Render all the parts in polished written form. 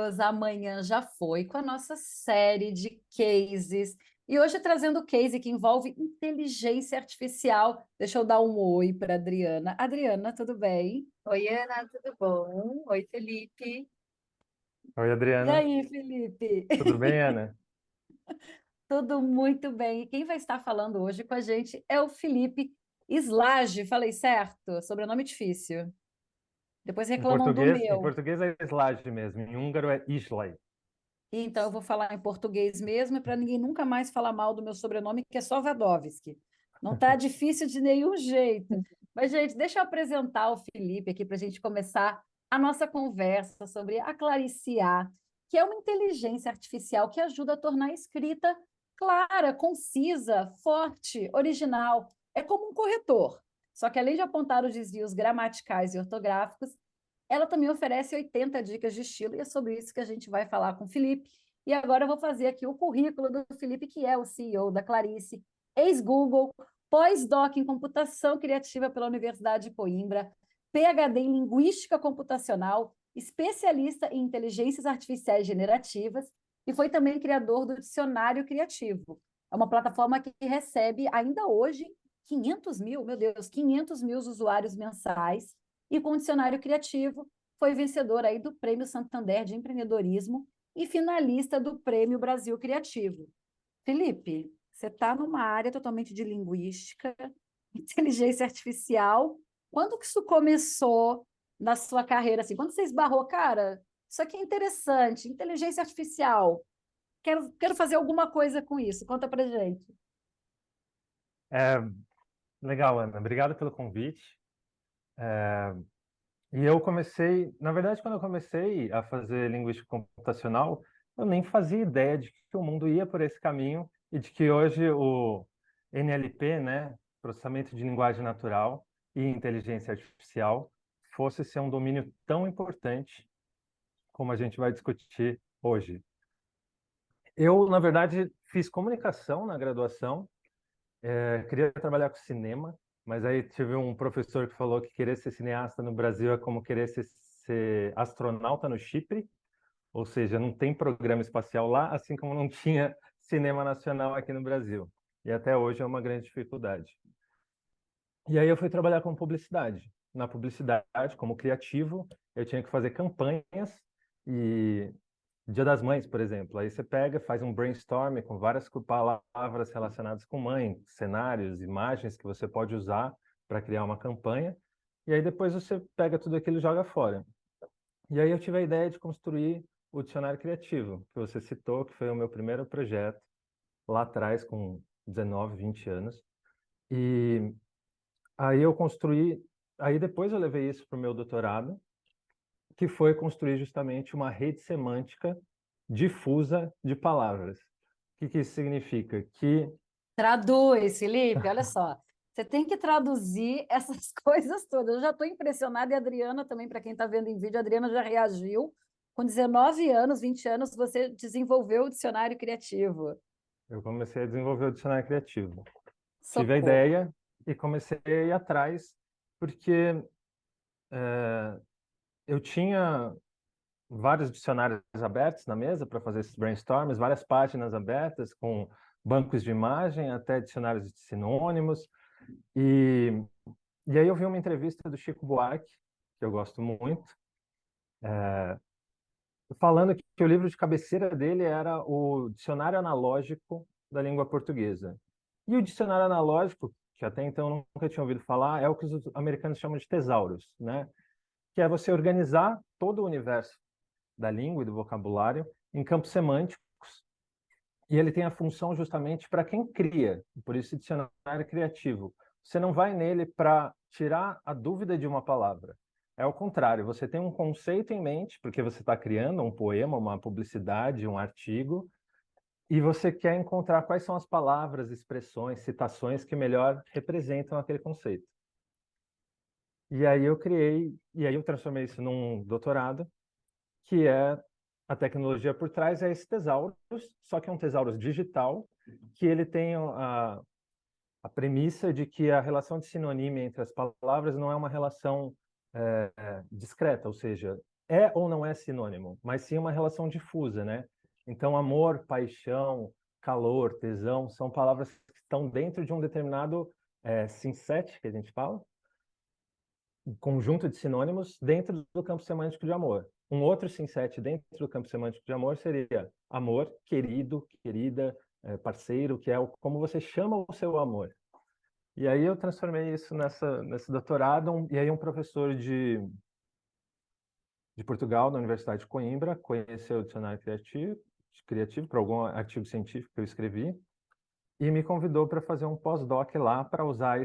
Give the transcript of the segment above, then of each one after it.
pessoas, amanhã já foi com a nossa série de cases. E hoje trazendo o case que envolve inteligência artificial. Deixa eu dar um oi para Adriana. Adriana, tudo bem? Oi, Ana, tudo bom? Oi, Felipe. Oi, E Adriana. aí, Felipe? Tudo bem, Ana? Tudo muito bem. E quem vai estar falando hoje com a gente é o Felipe Slage. Falei certo? Sobrenome difícil. Depois reclamam do Em meu. português é Slade mesmo, em húngaro é Islay. Então, eu vou falar em português mesmo, para ninguém nunca mais falar mal do meu sobrenome, que é só Vadovski. Não está difícil de nenhum jeito. Mas, gente, deixa eu apresentar o Felipe aqui para a gente começar a nossa conversa sobre a Clarice A, que é uma inteligência artificial que ajuda a tornar a escrita clara, concisa, forte, original. É como um corretor. Só que, além de apontar os desvios gramaticais e ortográficos, ela também oferece 80 dicas de estilo e é sobre isso que a gente vai falar com o Felipe. E agora eu vou fazer aqui o currículo do Felipe, que é o CEO da Clarice, ex-Google, pós-doc em computação criativa pela Universidade de Coimbra, PhD em linguística computacional, especialista em inteligências artificiais generativas e foi também criador do Dicionário Criativo. É uma plataforma que recebe ainda hoje 500 mil, meu Deus, 500 mil usuários mensais e com o Dicionário Criativo foi vencedor aí do Prêmio Santander de Empreendedorismo e finalista do Prêmio Brasil Criativo. Felipe, você está numa área totalmente de linguística, inteligência artificial. Quando que isso começou na sua carreira? Assim, quando você esbarrou, cara, isso aqui é interessante, inteligência artificial. Quero fazer alguma coisa com isso. Conta pra gente. É, legal, Ana. Obrigado pelo convite. E eu comecei, na verdade, quando eu comecei a fazer linguística computacional, eu nem fazia ideia de que o mundo ia por esse caminho e de que hoje o NLP, né, processamento de linguagem natural e inteligência artificial, fosse ser um domínio tão importante como a gente vai discutir hoje. Eu, na verdade, fiz comunicação na graduação, queria trabalhar com cinema, mas aí tive um professor que falou que querer ser cineasta no Brasil é como querer ser astronauta no Chipre, ou seja, não tem programa espacial lá, assim como não tinha cinema nacional aqui no Brasil. E até hoje é uma grande dificuldade. E aí eu fui trabalhar com publicidade. Na publicidade, como criativo, eu tinha que fazer campanhas e Dia das Mães, por exemplo. Aí você pega, faz um brainstorm com várias palavras relacionadas com mãe, cenários, imagens que você pode usar para criar uma campanha. E aí depois você pega tudo aquilo e joga fora. E aí eu tive a ideia de construir o Dicionário Criativo, que você citou, que foi o meu primeiro projeto lá atrás, com 19, 20 anos. E aí eu construí, aí depois eu levei isso para o meu doutorado, que foi construir justamente uma rede semântica difusa de palavras. O que isso significa? Que Traduz, Felipe, olha só. Você tem que traduzir essas coisas todas. Eu já estou impressionada, e a Adriana também, para quem está vendo em vídeo, a Adriana já reagiu. Com 19 anos, 20 anos, você desenvolveu o dicionário criativo. eu comecei a desenvolver o dicionário criativo. Tive a Socorro. ideia e comecei a ir atrás, porque eh, eu tinha vários dicionários abertos na mesa para fazer esses brainstorms, várias páginas abertas com bancos de imagem, até dicionários de sinônimos. E, e aí eu vi uma entrevista do Chico Buarque, que eu gosto muito, falando que o livro de cabeceira dele era o Dicionário Analógico da Língua Portuguesa. E o dicionário analógico, que até então eu nunca tinha ouvido falar, é o que os americanos chamam de tesauros, né? Que é você organizar todo o universo da língua e do vocabulário em campos semânticos. E ele tem a função justamente para quem cria, por isso dicionário criativo. Você não vai nele para tirar a dúvida de uma palavra. É o contrário, você tem um conceito em mente, porque você está criando um poema, uma publicidade, um artigo, e você quer encontrar quais são as palavras, expressões, citações que melhor representam aquele conceito. E aí eu criei, e aí eu transformei isso num doutorado, que é a tecnologia por trás é esse tesaurus, só que é um tesaurus digital, que ele tem a premissa de que a relação de sinonímia entre as palavras não é uma relação discreta, ou seja, é ou não é sinônimo, mas sim uma relação difusa, né? Então, amor, paixão, calor, tesão, são palavras que estão dentro de um determinado synset, que a gente fala, um conjunto de sinônimos dentro do campo semântico de amor. Um outro synset dentro do campo semântico de amor seria amor, querido, querida, parceiro, que é como você chama o seu amor. E aí eu transformei isso nesse doutorado, e aí um professor de Portugal, da Universidade de Coimbra, conheceu o dicionário criativo para algum artigo científico que eu escrevi, e me convidou para fazer um pós-doc lá para usar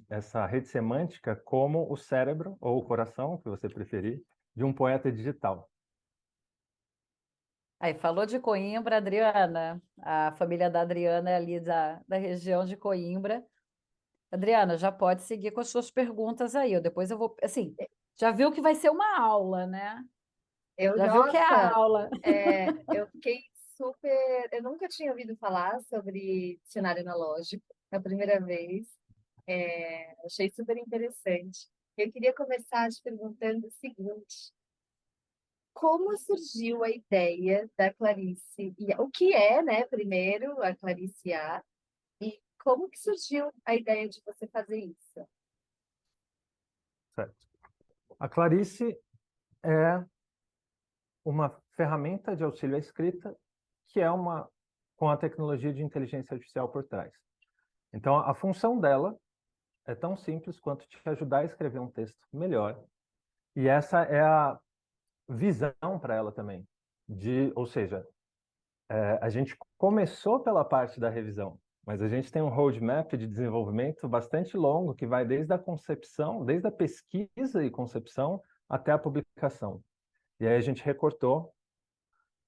essa rede semântica como o cérebro, ou o coração, que você preferir, de um poeta digital. Aí, falou de Coimbra, Adriana. A família da Adriana é ali da região de Coimbra. Adriana, já pode seguir com as suas perguntas aí. Depois eu vou. Assim, já viu que vai ser uma aula, né? Já viu que é a Nossa, aula. eu fiquei super. Eu nunca tinha ouvido falar sobre dicionário analógico, é a primeira vez. Achei super interessante. Eu queria começar te perguntando o seguinte: como surgiu a ideia da Clarice? O que é, né, primeiro, a Clarice A? E como que surgiu a ideia de você fazer isso? Certo? A Clarice é uma ferramenta de auxílio à escrita que é com a tecnologia de inteligência artificial por trás. Então, a função dela é tão simples quanto te ajudar a escrever um texto melhor. E essa é a visão para ela também. Ou seja, a gente começou pela parte da revisão, mas a gente tem um roadmap de desenvolvimento bastante longo que vai desde a concepção, desde a pesquisa e concepção até a publicação. E aí a gente recortou,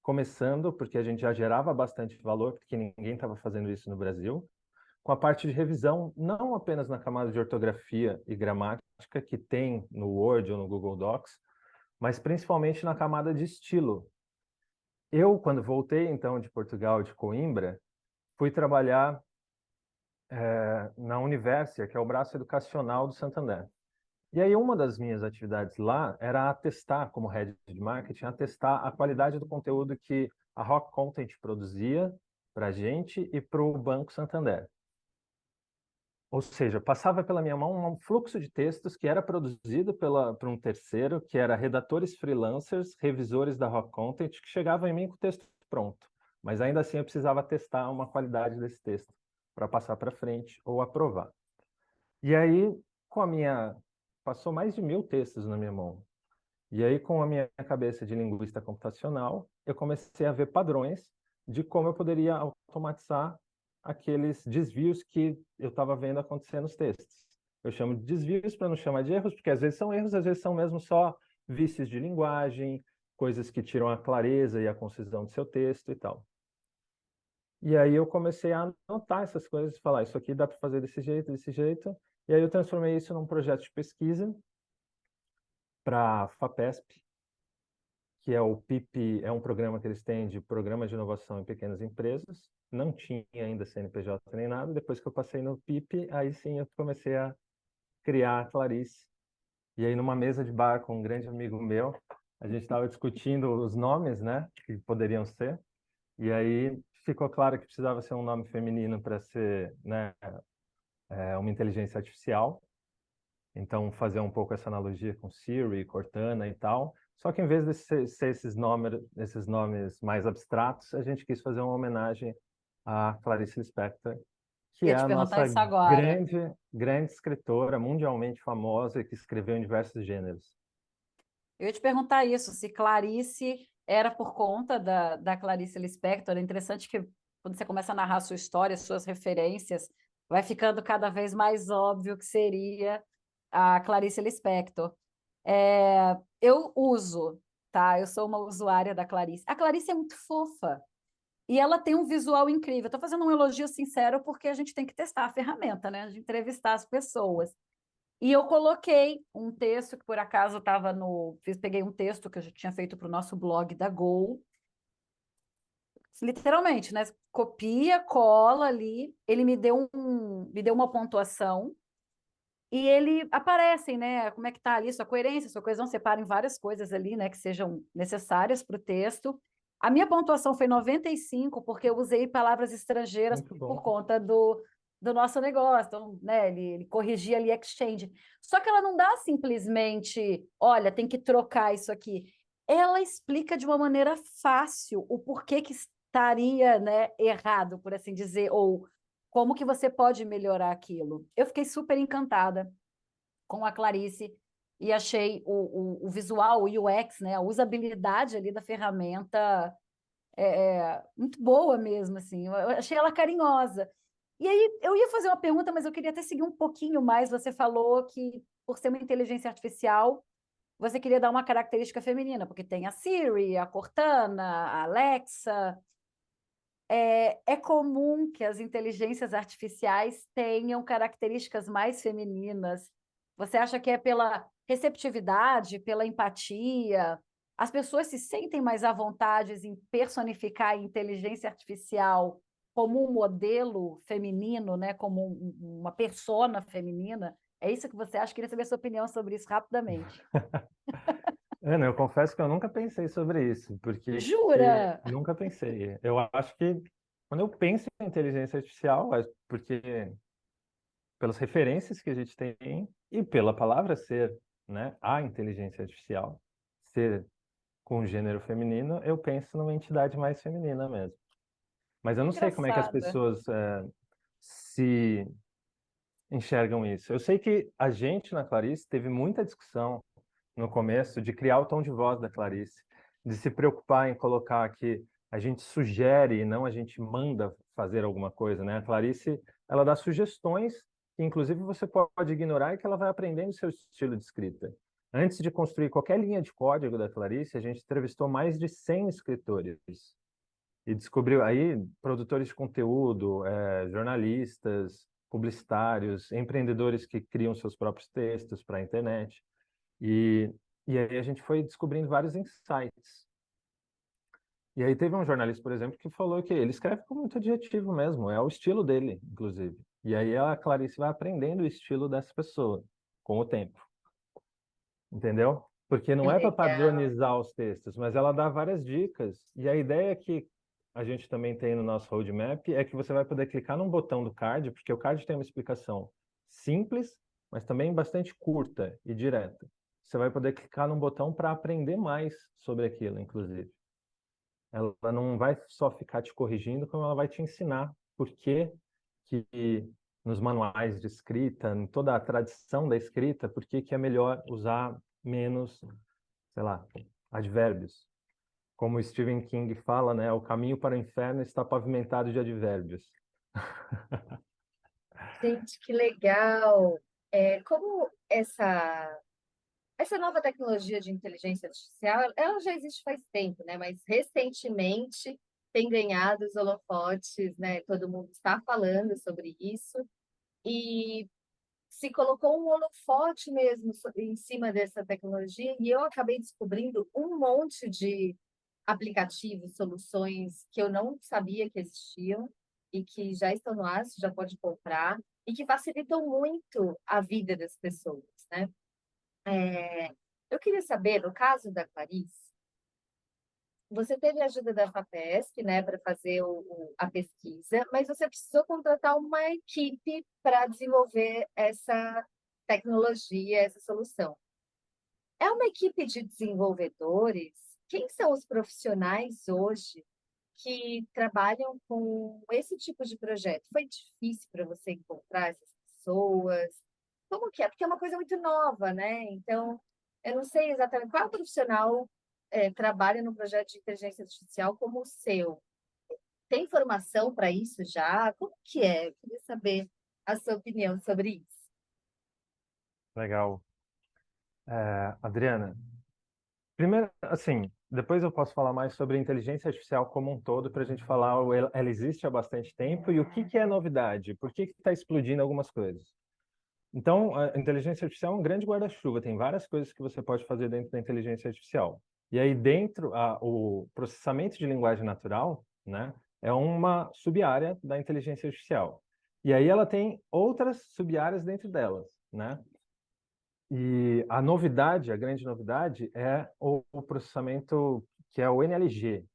começando porque a gente já gerava bastante valor, porque ninguém estava fazendo isso no Brasil, com a parte de revisão, não apenas na camada de ortografia e gramática que tem no Word ou no Google Docs, mas principalmente na camada de estilo. Eu, quando voltei, então, de Portugal, de Coimbra, fui trabalhar na Universia, que é o braço educacional do Santander. E aí, uma das minhas atividades lá era atestar, como head de marketing, atestar a qualidade do conteúdo que a Rock Content produzia para a gente e para o Banco Santander. Ou seja, passava pela minha mão um fluxo de textos que era produzido por um terceiro, que era redatores freelancers, revisores da Rock Content, que chegavam em mim com o texto pronto. Mas ainda assim eu precisava testar uma qualidade desse texto para passar para frente ou aprovar. E aí, passou mais de 1000 textos na minha mão. E aí, com a minha cabeça de linguista computacional, eu comecei a ver padrões de como eu poderia automatizar aqueles desvios que eu estava vendo acontecer nos textos. Eu chamo de desvios para não chamar de erros, porque às vezes são erros, às vezes são mesmo só vícios de linguagem, coisas que tiram a clareza e a concisão do seu texto e tal. E aí eu comecei a anotar essas coisas e falar, isso aqui dá para fazer desse jeito, desse jeito. E aí eu transformei isso num projeto de pesquisa para a FAPESP, que é o PIP, é um programa que eles têm de Programa de Inovação em Pequenas Empresas. Não tinha ainda CNPJ nem nada. Depois que eu passei no PIP, aí sim eu comecei a criar a Clarice. E aí, numa mesa de bar com um grande amigo meu, a gente estava discutindo os nomes, né, que poderiam ser. E aí ficou claro que precisava ser um nome feminino para ser, né, uma inteligência artificial. Então, fazer um pouco essa analogia com Siri, Cortana e tal. Só que em vez de ser esses nomes mais abstratos, a gente quis fazer uma homenagem a Clarice Lispector, que Ia é te a perguntar nossa isso agora. grande escritora mundialmente famosa e que escreveu em diversos gêneros. Eu ia te perguntar isso, se Clarice era por conta da Clarice Lispector. É interessante que quando você começa a narrar a sua história, suas referências, vai ficando cada vez mais óbvio que seria a Clarice Lispector. Eu uso, tá? Eu sou uma usuária da Clarice. A Clarice é muito fofa e ela tem um visual incrível. Estou fazendo um elogio sincero porque a gente tem que testar a ferramenta, né? De entrevistar as pessoas. E eu coloquei um texto que por acaso estava peguei um texto que eu já tinha feito para o nosso blog da Gol. Literalmente, né? Copia, cola ali. Ele me deu uma pontuação. E ele aparecem, né? Como é que está ali sua coerência, sua coesão, separem várias coisas ali, né, que sejam necessárias para o texto. A minha pontuação foi 95, porque eu usei palavras estrangeiras Muito por bom. conta do nosso negócio. Então, né, ele corrigia ali exchange. Só que ela não dá simplesmente, olha, tem que trocar isso aqui. Ela explica de uma maneira fácil o porquê que estaria, né, errado, por assim dizer, ou como que você pode melhorar aquilo. Eu fiquei super encantada com a Clarice e achei o visual, o UX, né, a usabilidade ali da ferramenta muito boa mesmo, assim. Eu achei ela carinhosa. E aí, eu ia fazer uma pergunta, mas eu queria até seguir um pouquinho mais. Você falou que, por ser uma inteligência artificial, você queria dar uma característica feminina, porque tem a Siri, a Cortana, a Alexa. É comum que as inteligências artificiais tenham características mais femininas. Você acha que é pela receptividade, pela empatia? As pessoas se sentem mais à vontade em personificar a inteligência artificial como um modelo feminino, né? Como uma persona feminina? É isso que você acha? Queria saber a sua opinião sobre isso rapidamente. Ana, eu confesso que eu nunca pensei sobre isso, porque Jura? nunca pensei. Eu acho que quando eu penso em inteligência artificial, é porque pelas referências que a gente tem e pela palavra ser, né, a inteligência artificial, ser com gênero feminino, eu penso numa entidade mais feminina mesmo. Mas eu Que não sei como é que as engraçada. pessoas se enxergam isso. Eu sei que a gente na Clarice teve muita discussão no começo de criar o tom de voz da Clarice, de se preocupar em colocar que a gente sugere e não a gente manda fazer alguma coisa, né? A Clarice, ela dá sugestões que inclusive você pode ignorar e que ela vai aprendendo o seu estilo de escrita. Antes de construir qualquer linha de código da Clarice, a gente entrevistou mais de 100 escritores e descobriu aí produtores de conteúdo, jornalistas, publicitários, empreendedores que criam seus próprios textos para a internet. E, e aí a gente foi descobrindo vários insights. E aí teve um jornalista, por exemplo, que falou que ele escreve com muito adjetivo mesmo, é o estilo dele, inclusive. E aí a Clarice vai aprendendo o estilo dessa pessoa com o tempo, entendeu? Porque Que não é para legal. padronizar os textos, mas ela dá várias dicas. E a ideia que a gente também tem no nosso roadmap é que você vai poder clicar num botão do card, porque o card tem uma explicação simples, mas também bastante curta e direta. Você vai poder clicar num botão para aprender mais sobre aquilo, inclusive. Ela não vai só ficar te corrigindo, como ela vai te ensinar por que nos manuais de escrita, em toda a tradição da escrita, por que é melhor usar menos, sei lá, advérbios. Como o Stephen King fala, né, o caminho para o inferno está pavimentado de advérbios. Gente, que legal. Como essa nova tecnologia de inteligência artificial, ela já existe faz tempo, né? Mas recentemente tem ganhado os holofotes, né? Todo mundo está falando sobre isso e se colocou um holofote mesmo em cima dessa tecnologia e eu acabei descobrindo um monte de aplicativos, soluções que eu não sabia que existiam e que já estão no ar, você já pode comprar e que facilitam muito a vida das pessoas, né? Eu queria saber, no caso da Clarice, você teve a ajuda da FAPESP, né, para fazer a pesquisa, mas você precisou contratar uma equipe para desenvolver essa tecnologia, essa solução. É uma equipe de desenvolvedores? Quem são os profissionais hoje que trabalham com esse tipo de projeto? Foi difícil para você encontrar essas pessoas? Como que é? Porque é uma coisa muito nova, né? Então, eu não sei exatamente qual profissional trabalha no projeto de inteligência artificial como o seu. Tem formação para isso já? Como que é? Eu queria saber a sua opinião sobre isso. Legal. Adriana, primeiro, assim, depois eu posso falar mais sobre a inteligência artificial como um todo, para a gente falar, ela existe há bastante tempo e o que é novidade, por que está explodindo algumas coisas. Então, a inteligência artificial é um grande guarda-chuva, tem várias coisas que você pode fazer dentro da inteligência artificial. E aí dentro, o processamento de linguagem natural, né, é uma sub-área da inteligência artificial. E aí ela tem outras sub-áreas dentro delas, né? E a novidade, a grande novidade, é o processamento que é o NLG,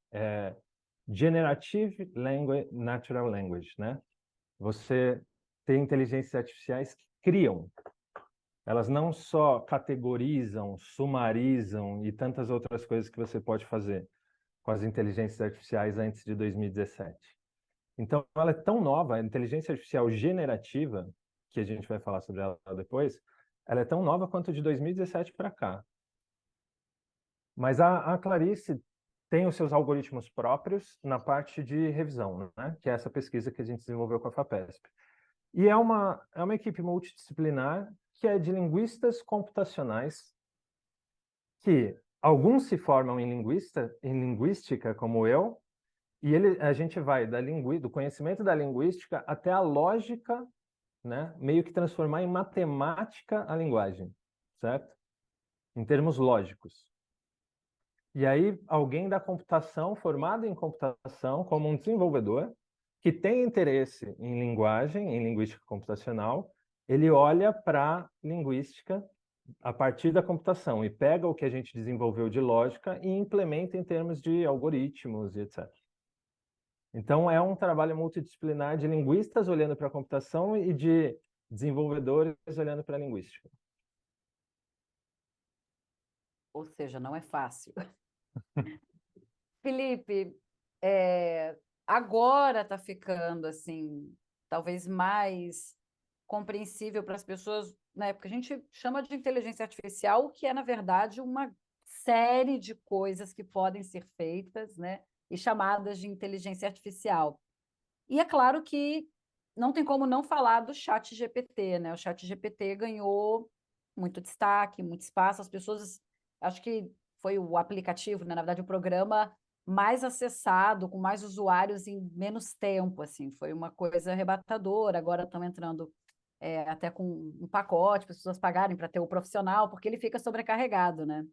Generative Language, Natural Language, né? Você tem inteligências artificiais que criam. Elas não só categorizam, sumarizam e tantas outras coisas que você pode fazer com as inteligências artificiais antes de 2017. Então, ela é tão nova, a inteligência artificial generativa, que a gente vai falar sobre ela depois, ela é tão nova quanto de 2017 para cá. Mas a Clarice tem os seus algoritmos próprios na parte de revisão, né? Que é essa pesquisa que a gente desenvolveu com a FAPESP. E é uma equipe multidisciplinar que é de linguistas computacionais, que alguns se formam em linguística, como eu, e a gente vai do conhecimento da linguística até a lógica, né? Meio que transformar em matemática a linguagem, certo? Em termos lógicos. E aí, alguém da computação, formado em computação, como um desenvolvedor, que tem interesse em linguagem, em linguística computacional, ele olha para linguística a partir da computação e pega o que a gente desenvolveu de lógica e implementa em termos de algoritmos e etc. Então, é um trabalho multidisciplinar de linguistas olhando para a computação e de desenvolvedores olhando para a linguística. Ou seja, não é fácil. Felipe, agora está ficando assim, talvez mais compreensível para as pessoas, né? Porque a gente chama de inteligência artificial, o que é, na verdade, uma série de coisas que podem ser feitas, né? E chamadas de inteligência artificial. E é claro que não tem como não falar do chat GPT, né? O chat GPT ganhou muito destaque, muito espaço, as pessoas, acho que foi o aplicativo, né? Na verdade, o programa mais acessado, com mais usuários em menos tempo, assim, foi uma coisa arrebatadora. Agora estão entrando até com um pacote para as pessoas pagarem para ter o profissional, porque ele fica sobrecarregado, né?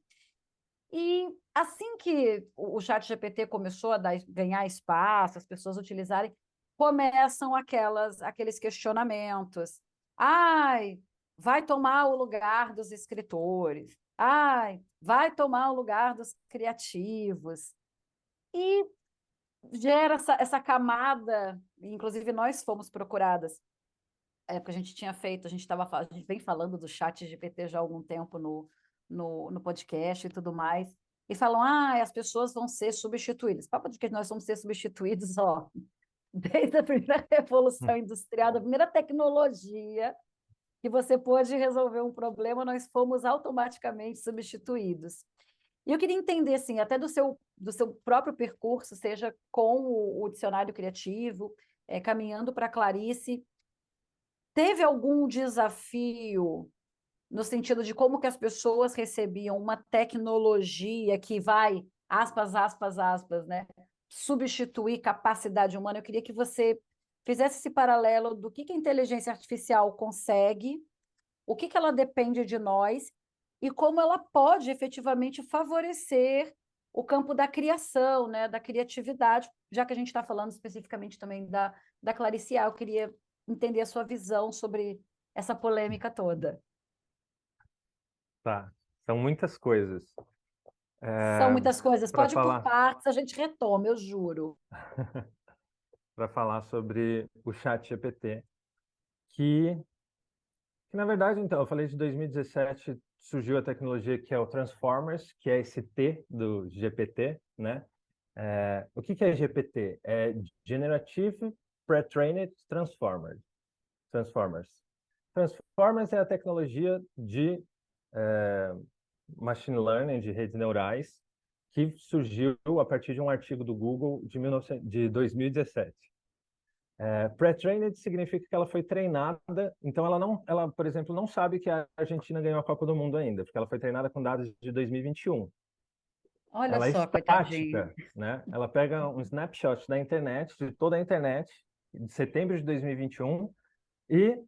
E assim que o chat GPT começou a ganhar espaço, as pessoas utilizarem, começam aqueles questionamentos. Ai, vai tomar o lugar dos escritores. Ai, vai tomar o lugar dos criativos. E gera essa camada, inclusive nós fomos procuradas, porque a gente tinha feito, a gente vem falando do chat GPT já há algum tempo no podcast e tudo mais, e falam, as pessoas vão ser substituídas. Papo de que nós vamos ser substituídos, ó, desde a primeira revolução industrial, da primeira tecnologia que você pôde resolver um problema, nós fomos automaticamente substituídos. E eu queria entender, assim, até do seu próprio percurso, seja com o dicionário criativo, caminhando para a Clarice, teve algum desafio no sentido de como que as pessoas recebiam uma tecnologia que vai, aspas, aspas, aspas, né, substituir capacidade humana? Eu queria que você fizesse esse paralelo do que a inteligência artificial consegue, o que ela depende de nós e como ela pode efetivamente favorecer o campo da criação, né, da criatividade, já que a gente está falando especificamente também da Clarice A, eu queria entender a sua visão sobre essa polêmica toda. Tá. São muitas coisas. São muitas coisas, Para pode ir por falar, partes, a gente retoma, eu juro. para falar sobre o chat GPT, que na verdade, então, eu falei de 2017, surgiu a tecnologia que é o Transformers, que é esse T do GPT, né? O que é GPT? É Generative Pre-trained Transformers. Transformers é a tecnologia de machine learning, de redes neurais, que surgiu a partir de um artigo do Google de 2017. Pre-trained significa que ela foi treinada, então ela, por exemplo, não sabe que a Argentina ganhou a Copa do Mundo ainda, porque ela foi treinada com dados de 2021. Olha Ela é só, coitadinho. estática, né? Ela pega um snapshot da internet, de toda a internet, de setembro de 2021, e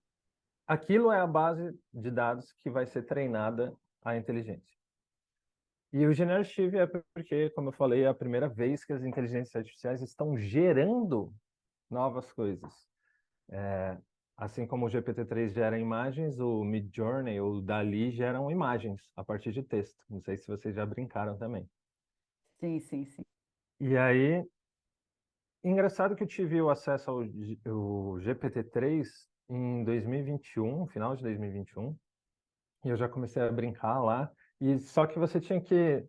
aquilo é a base de dados que vai ser treinada a inteligência. E o Generative é porque, como eu falei, é a primeira vez que as inteligências artificiais estão gerando novas coisas. Assim como o GPT-3 gera imagens, o Midjourney ou o DALL-E geram imagens a partir de texto. Não sei se vocês já brincaram também. Sim, sim, sim. E aí, engraçado que eu tive o acesso ao GPT-3 em 2021, final de 2021, e eu já comecei a brincar lá. E só que você tinha que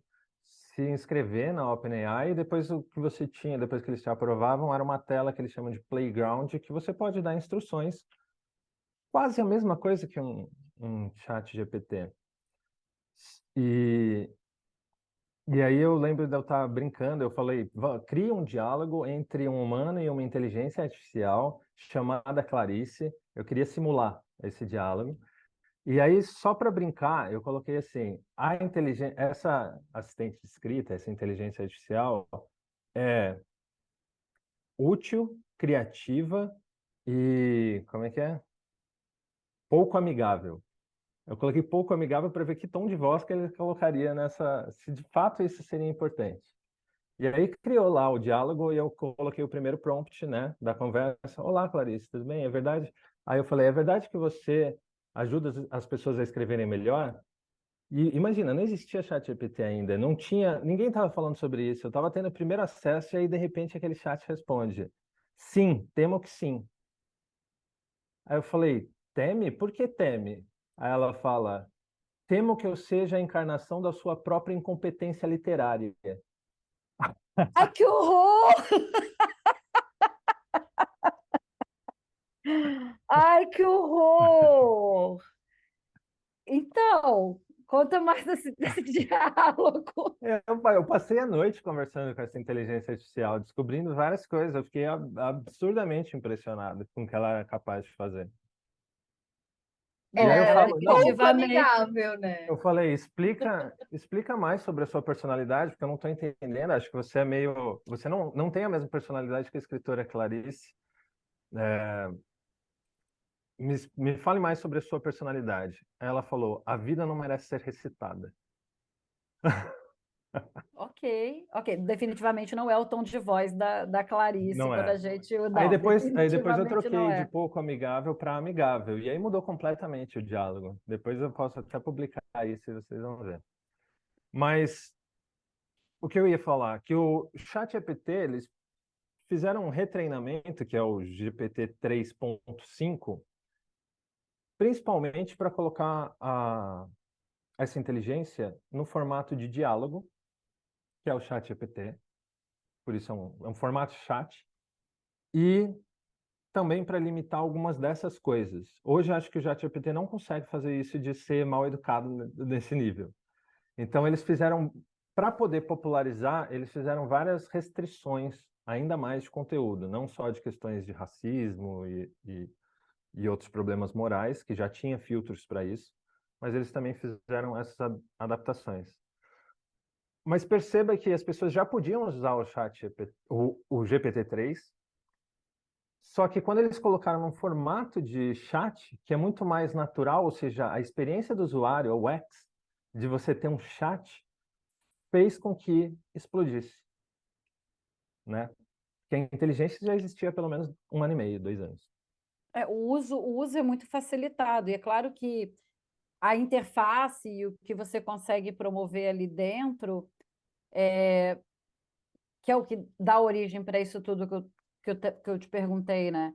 se inscrever na OpenAI e depois o que você tinha, depois que eles te aprovavam, era uma tela que eles chamam de Playground, que você pode dar instruções, quase a mesma coisa que um chat GPT. E, e aí eu lembro de eu estar brincando, eu falei, cria um diálogo entre um humano e uma inteligência artificial chamada Clarice. Eu queria simular esse diálogo. E aí, só para brincar, eu coloquei assim, essa assistente de escrita, essa inteligência artificial, é útil, criativa e, como é que é? Pouco amigável. Eu coloquei pouco amigável para ver que tom de voz que ele colocaria nessa, se de fato isso seria importante. E aí criou lá o diálogo e eu coloquei o primeiro prompt, né, da conversa. Olá, Clarice, tudo bem? É verdade? Aí eu falei, é verdade que você ajuda as pessoas a escreverem melhor? E imagina, não existia ChatGPT ainda, não tinha, ninguém estava falando sobre isso. Eu estava tendo o primeiro acesso e aí de repente aquele chat responde: sim, temo que sim. Aí eu falei: teme? Por que teme? Aí ela fala: temo que eu seja a encarnação da sua própria incompetência literária. Ai, que horror! Ai, que horror! Então, conta mais desse diálogo. Eu passei a noite conversando com essa inteligência artificial, descobrindo várias coisas. Eu fiquei absurdamente impressionado com o que ela era capaz de fazer. E aí eu É Ela falo, não, pouco definitivamente. amigável, né? eu falei, explica mais sobre a sua personalidade, porque eu não estou entendendo. Acho que você é meio, você não tem a mesma personalidade que a escritora Clarice. Me fale mais sobre a sua personalidade. Aí ela falou, a vida não merece ser recitada. Ok, ok. Definitivamente não é o tom de voz da Clarice Não quando a é. gente. Aí Não, depois eu definitivamente não troquei de é. pouco amigável para amigável. E aí mudou completamente o diálogo. Depois eu posso até publicar aí, se vocês vão ver. Mas o que eu ia falar, que o ChatGPT, eles fizeram um retreinamento, que é o GPT 3.5, principalmente para colocar essa inteligência no formato de diálogo, que é o ChatGPT, por isso é um formato chat, e também para limitar algumas dessas coisas. Hoje acho que o ChatGPT não consegue fazer isso de ser mal educado nesse nível. Então eles fizeram, para poder popularizar, eles fizeram várias restrições ainda mais de conteúdo, não só de questões de racismo e outros problemas morais, que já tinha filtros para isso, mas eles também fizeram essas adaptações. Mas perceba que as pessoas já podiam usar o chat GPT, o GPT-3, só que quando eles colocaram num formato de chat, que é muito mais natural, ou seja, a experiência do usuário, o UX, de você ter um chat, fez com que explodisse, né? Que a inteligência já existia há pelo menos 1 ano e meio, 2 anos. O uso é muito facilitado, e é claro que a interface e o que você consegue promover ali dentro, que é o que dá origem para isso tudo que eu te perguntei, né?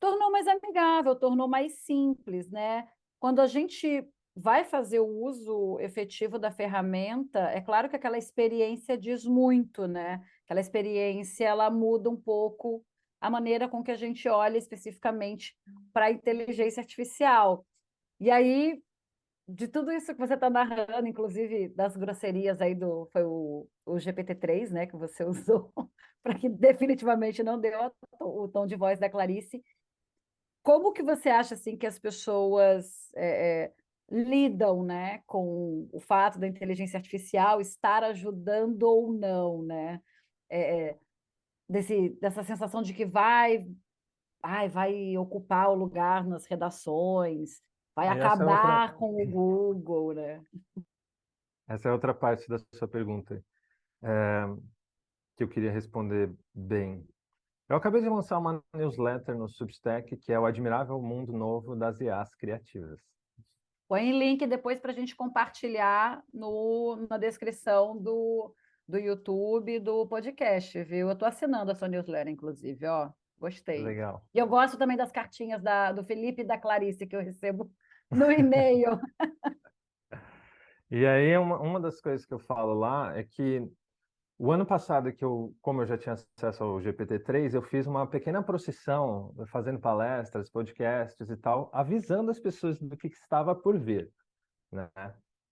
Tornou mais amigável, tornou mais simples, né? Quando a gente vai fazer o uso efetivo da ferramenta, é claro que aquela experiência diz muito, né? Aquela experiência, ela muda um pouco a maneira com que a gente olha especificamente para a inteligência artificial. E aí, de tudo isso que você está narrando, inclusive das grosserias aí foi o GPT-3, né, que você usou, para que definitivamente não deu o tom de voz da Clarice. Como que você acha assim que as pessoas lidam, né, com o fato da inteligência artificial estar ajudando ou não, né? É, é, dessa sensação de que vai ocupar o lugar nas redações, vai Aí acabar com o Google, né? essa é outra parte da sua pergunta, que eu queria responder bem. Eu acabei de lançar uma newsletter no Substack, que é o Admirável Mundo Novo das IAs Criativas. Põe link depois para a gente compartilhar na descrição do YouTube, do podcast, viu? Eu estou assinando a sua newsletter, inclusive, ó. Gostei. Legal. E eu gosto também das cartinhas do Felipe e da Clarice que eu recebo no e-mail. E aí, uma das coisas que eu falo lá é que o ano passado, como eu já tinha acesso ao GPT-3, eu fiz uma pequena procissão, fazendo palestras, podcasts e tal, avisando as pessoas do que estava por vir, né?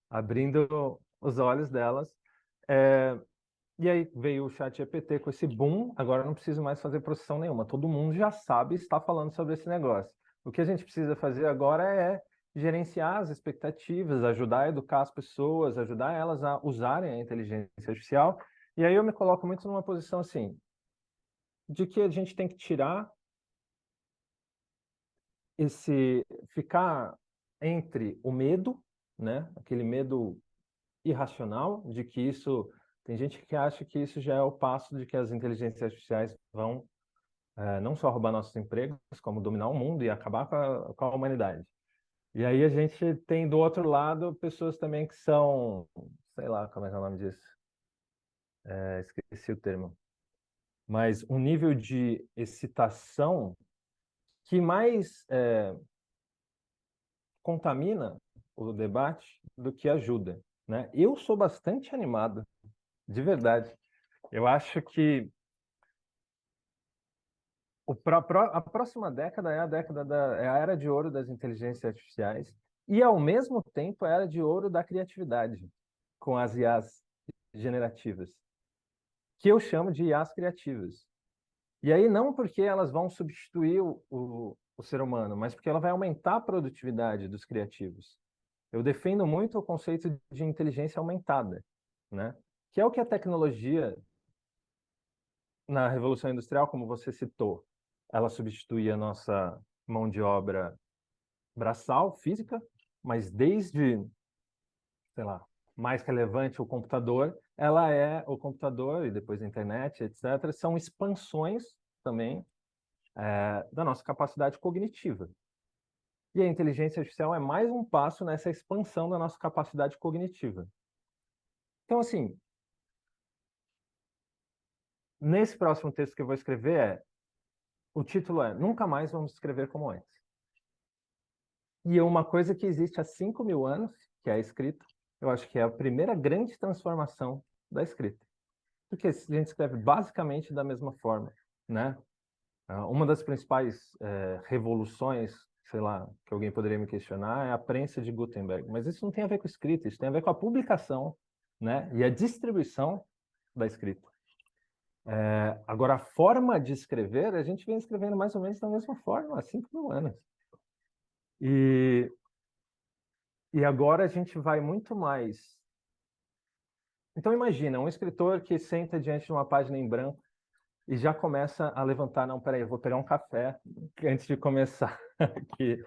Abrindo os olhos delas. É, E aí veio o ChatGPT com esse boom, agora eu não preciso mais fazer procissão nenhuma, todo mundo já sabe e está falando sobre esse negócio. O que a gente precisa fazer agora é gerenciar as expectativas, ajudar a educar as pessoas, ajudar elas a usarem a inteligência artificial. E aí eu me coloco muito numa posição assim, de que a gente tem que tirar ficar entre o medo, né, aquele medo irracional de que isso. Tem gente que acha que isso já é o passo de que as inteligências artificiais vão não só roubar nossos empregos, como dominar o mundo e acabar com a humanidade. E aí a gente tem do outro lado pessoas também que são, sei lá, como é que é o nome disso? Esqueci o termo. Mas um nível de excitação que mais contamina o debate do que ajuda, né? Eu sou bastante animado, de verdade. Eu acho que a próxima década é a é a era de ouro das inteligências artificiais e, ao mesmo tempo, é a era de ouro da criatividade, com as IAs generativas, que eu chamo de IAs criativas. E aí, não porque elas vão substituir o ser humano, mas porque ela vai aumentar a produtividade dos criativos. Eu defendo muito o conceito de inteligência aumentada, né? Que é o que a tecnologia na Revolução Industrial, como você citou, ela substituía a nossa mão de obra braçal, física, mas desde, sei lá, mais relevante o computador, ela é o computador e depois a internet, etc., são expansões também da nossa capacidade cognitiva. E a inteligência artificial é mais um passo nessa expansão da nossa capacidade cognitiva. Então, assim, nesse próximo texto que eu vou escrever, o título é Nunca Mais Vamos Escrever Como Antes. E uma coisa que existe há 5.000 anos, que é a escrita, eu acho que é a primeira grande transformação da escrita. Porque a gente escreve basicamente da mesma forma, né? Uma das principais revoluções, sei lá, que alguém poderia me questionar, é a prensa de Gutenberg. Mas isso não tem a ver com escrita, isso tem a ver com a publicação, né? E a distribuição da escrita. Agora, a forma de escrever, a gente vem escrevendo mais ou menos da mesma forma há 5.000 anos. E agora a gente vai muito mais. Então imagina, um escritor que senta diante de uma página em branco e já começa a levantar, não, peraí, eu vou pegar um café antes de começar aqui.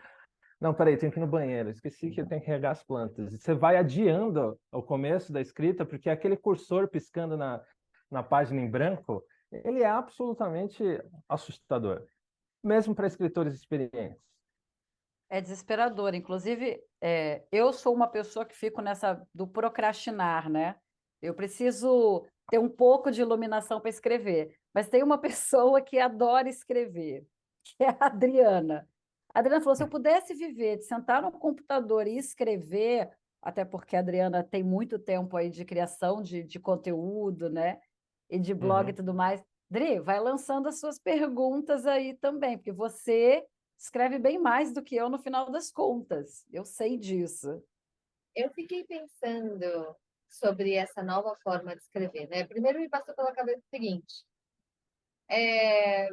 Não, peraí, tenho que ir no banheiro, esqueci que eu tenho que regar as plantas. E você vai adiando o começo da escrita, porque aquele cursor piscando na página em branco, ele é absolutamente assustador, mesmo para escritores experientes. É desesperador. Inclusive, eu sou uma pessoa que fico nessa do procrastinar, né? Eu preciso ter um pouco de iluminação para escrever. Mas tem uma pessoa que adora escrever, que é a Adriana. A Adriana falou: se eu pudesse viver de sentar no computador e escrever, até porque a Adriana tem muito tempo aí de criação de conteúdo, né? E de blog e Uhum. tudo mais. Dri, vai lançando as suas perguntas aí também, porque você escreve bem mais do que eu no final das contas. Eu sei disso. Eu fiquei pensando sobre essa nova forma de escrever, né? Primeiro me passou pela cabeça o seguinte: é,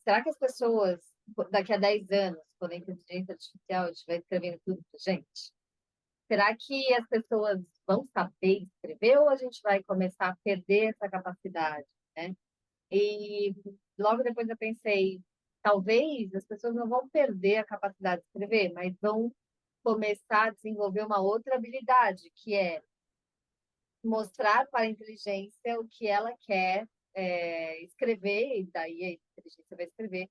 será que as pessoas, daqui a 10 anos, quando a inteligência artificial estiver escrevendo tudo pra gente, será que as pessoas vão saber escrever ou a gente vai começar a perder essa capacidade, né? E logo depois eu pensei, talvez as pessoas não vão perder a capacidade de escrever, mas vão começar a desenvolver uma outra habilidade, que é mostrar para a inteligência o que ela quer escrever, e daí a inteligência vai escrever,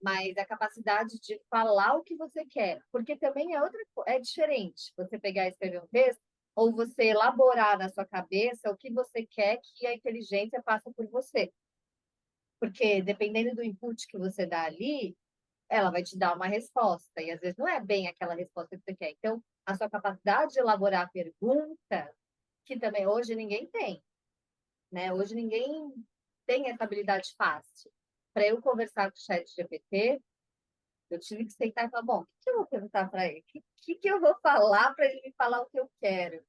mas a capacidade de falar o que você quer, porque também é diferente você pegar e escrever um texto ou você elaborar na sua cabeça o que você quer que a inteligência faça por você. Porque dependendo do input que você dá ali, ela vai te dar uma resposta, e às vezes não é bem aquela resposta que você quer. Então, a sua capacidade de elaborar a pergunta, que também hoje ninguém tem, né? Hoje ninguém tem essa habilidade fácil. Para eu conversar com o chat GPT, eu tive que sentar e falar, bom, o que eu vou perguntar para ele? O que eu vou falar para ele me falar o que eu quero?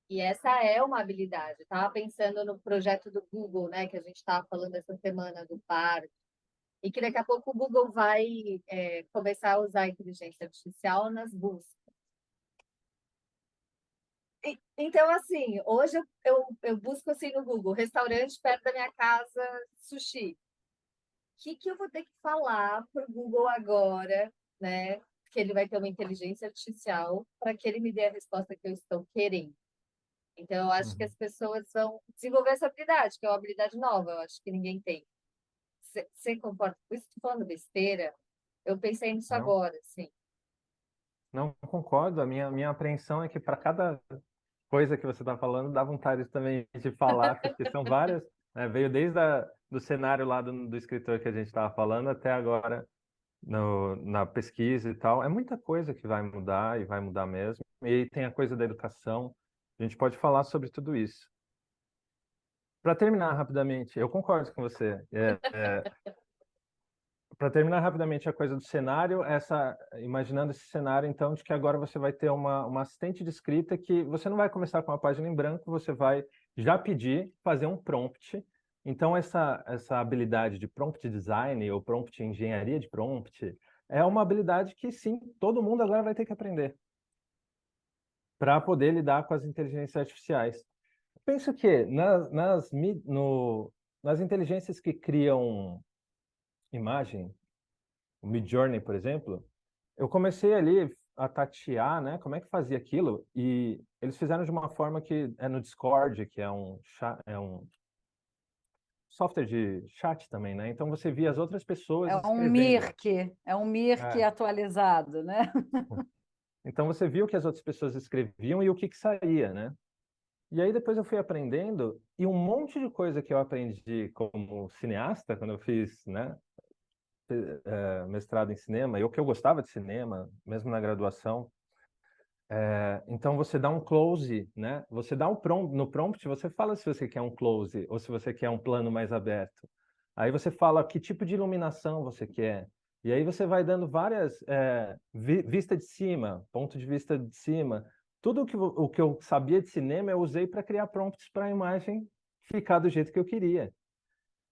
E essa é uma habilidade. Estava pensando no projeto do Google, né, que a gente estava falando essa semana do par, e que daqui a pouco o Google vai começar a usar a inteligência artificial nas buscas. Então, assim, hoje eu busco assim no Google, restaurante perto da minha casa, sushi. O que eu vou ter que falar para o Google agora, né? Que ele vai ter uma inteligência artificial para que ele me dê a resposta que eu estou querendo. Então, eu acho que Uhum. as pessoas vão desenvolver essa habilidade, que é uma habilidade nova, eu acho que ninguém tem. Você concorda com isso? Estou falando besteira? Eu pensei nisso Não, agora, assim. não concordo. A minha apreensão é que para cada coisa que você está falando, dá vontade também de falar, porque são várias, né? Veio desde do cenário lá do escritor que a gente estava falando até agora na pesquisa e tal. É muita coisa que vai mudar e vai mudar mesmo. E tem a coisa da educação. A gente pode falar sobre tudo isso. Para terminar rapidamente, eu concordo com você. Para terminar rapidamente a coisa do cenário, imaginando esse cenário, então, de que agora você vai ter uma assistente de escrita que você não vai começar com uma página em branco, você vai já pedir, fazer um prompt. Então, essa habilidade de prompt design ou prompt engenharia de prompt é uma habilidade que, sim, todo mundo agora vai ter que aprender para poder lidar com as inteligências artificiais. Penso que nas inteligências que criam imagem, o Midjourney, por exemplo, eu comecei ali a tatear, né, como é que fazia aquilo, e eles fizeram de uma forma que é no Discord, que é um software de chat também, né? Então você via as outras pessoas escrevendo. É um Mirk É. atualizado, né? Então você viu o que as outras pessoas escreviam e o que saía, né? E aí depois eu fui aprendendo, e um monte de coisa que eu aprendi como cineasta, quando eu fiz, né, mestrado em cinema, e o que eu gostava de cinema, mesmo na graduação. Então você dá um close, né? Você dá um prompt, no prompt você fala se você quer um close ou se você quer um plano mais aberto. Aí você fala que tipo de iluminação você quer. E aí você vai dando várias vista de cima, ponto de vista de cima. Tudo o que eu sabia de cinema eu usei para criar prompts para a imagem ficar do jeito que eu queria.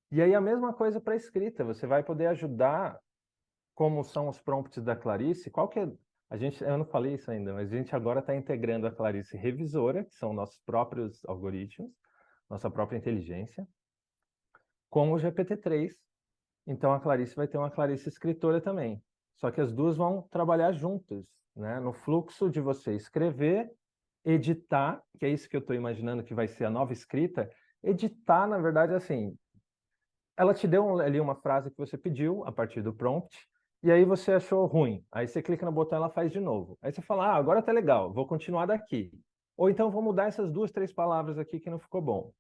E aí a mesma coisa para a escrita. Você vai poder ajudar como são os prompts da Clarice, qual que é... eu não falei isso ainda, mas a gente agora está integrando a Clarice revisora, que são nossos próprios algoritmos, nossa própria inteligência, com o GPT-3. Então a Clarice vai ter uma Clarice escritora também. Só que as duas vão trabalhar juntas, né? No fluxo de você escrever, editar, que é isso que eu estou imaginando que vai ser a nova escrita. Editar, na verdade, assim, ela te deu ali uma frase que você pediu a partir do prompt, e aí você achou ruim. Aí você clica no botão, ela faz de novo. Aí você fala, agora tá legal, vou continuar daqui. Ou então vou mudar essas 2, 3 palavras aqui que não ficou bom.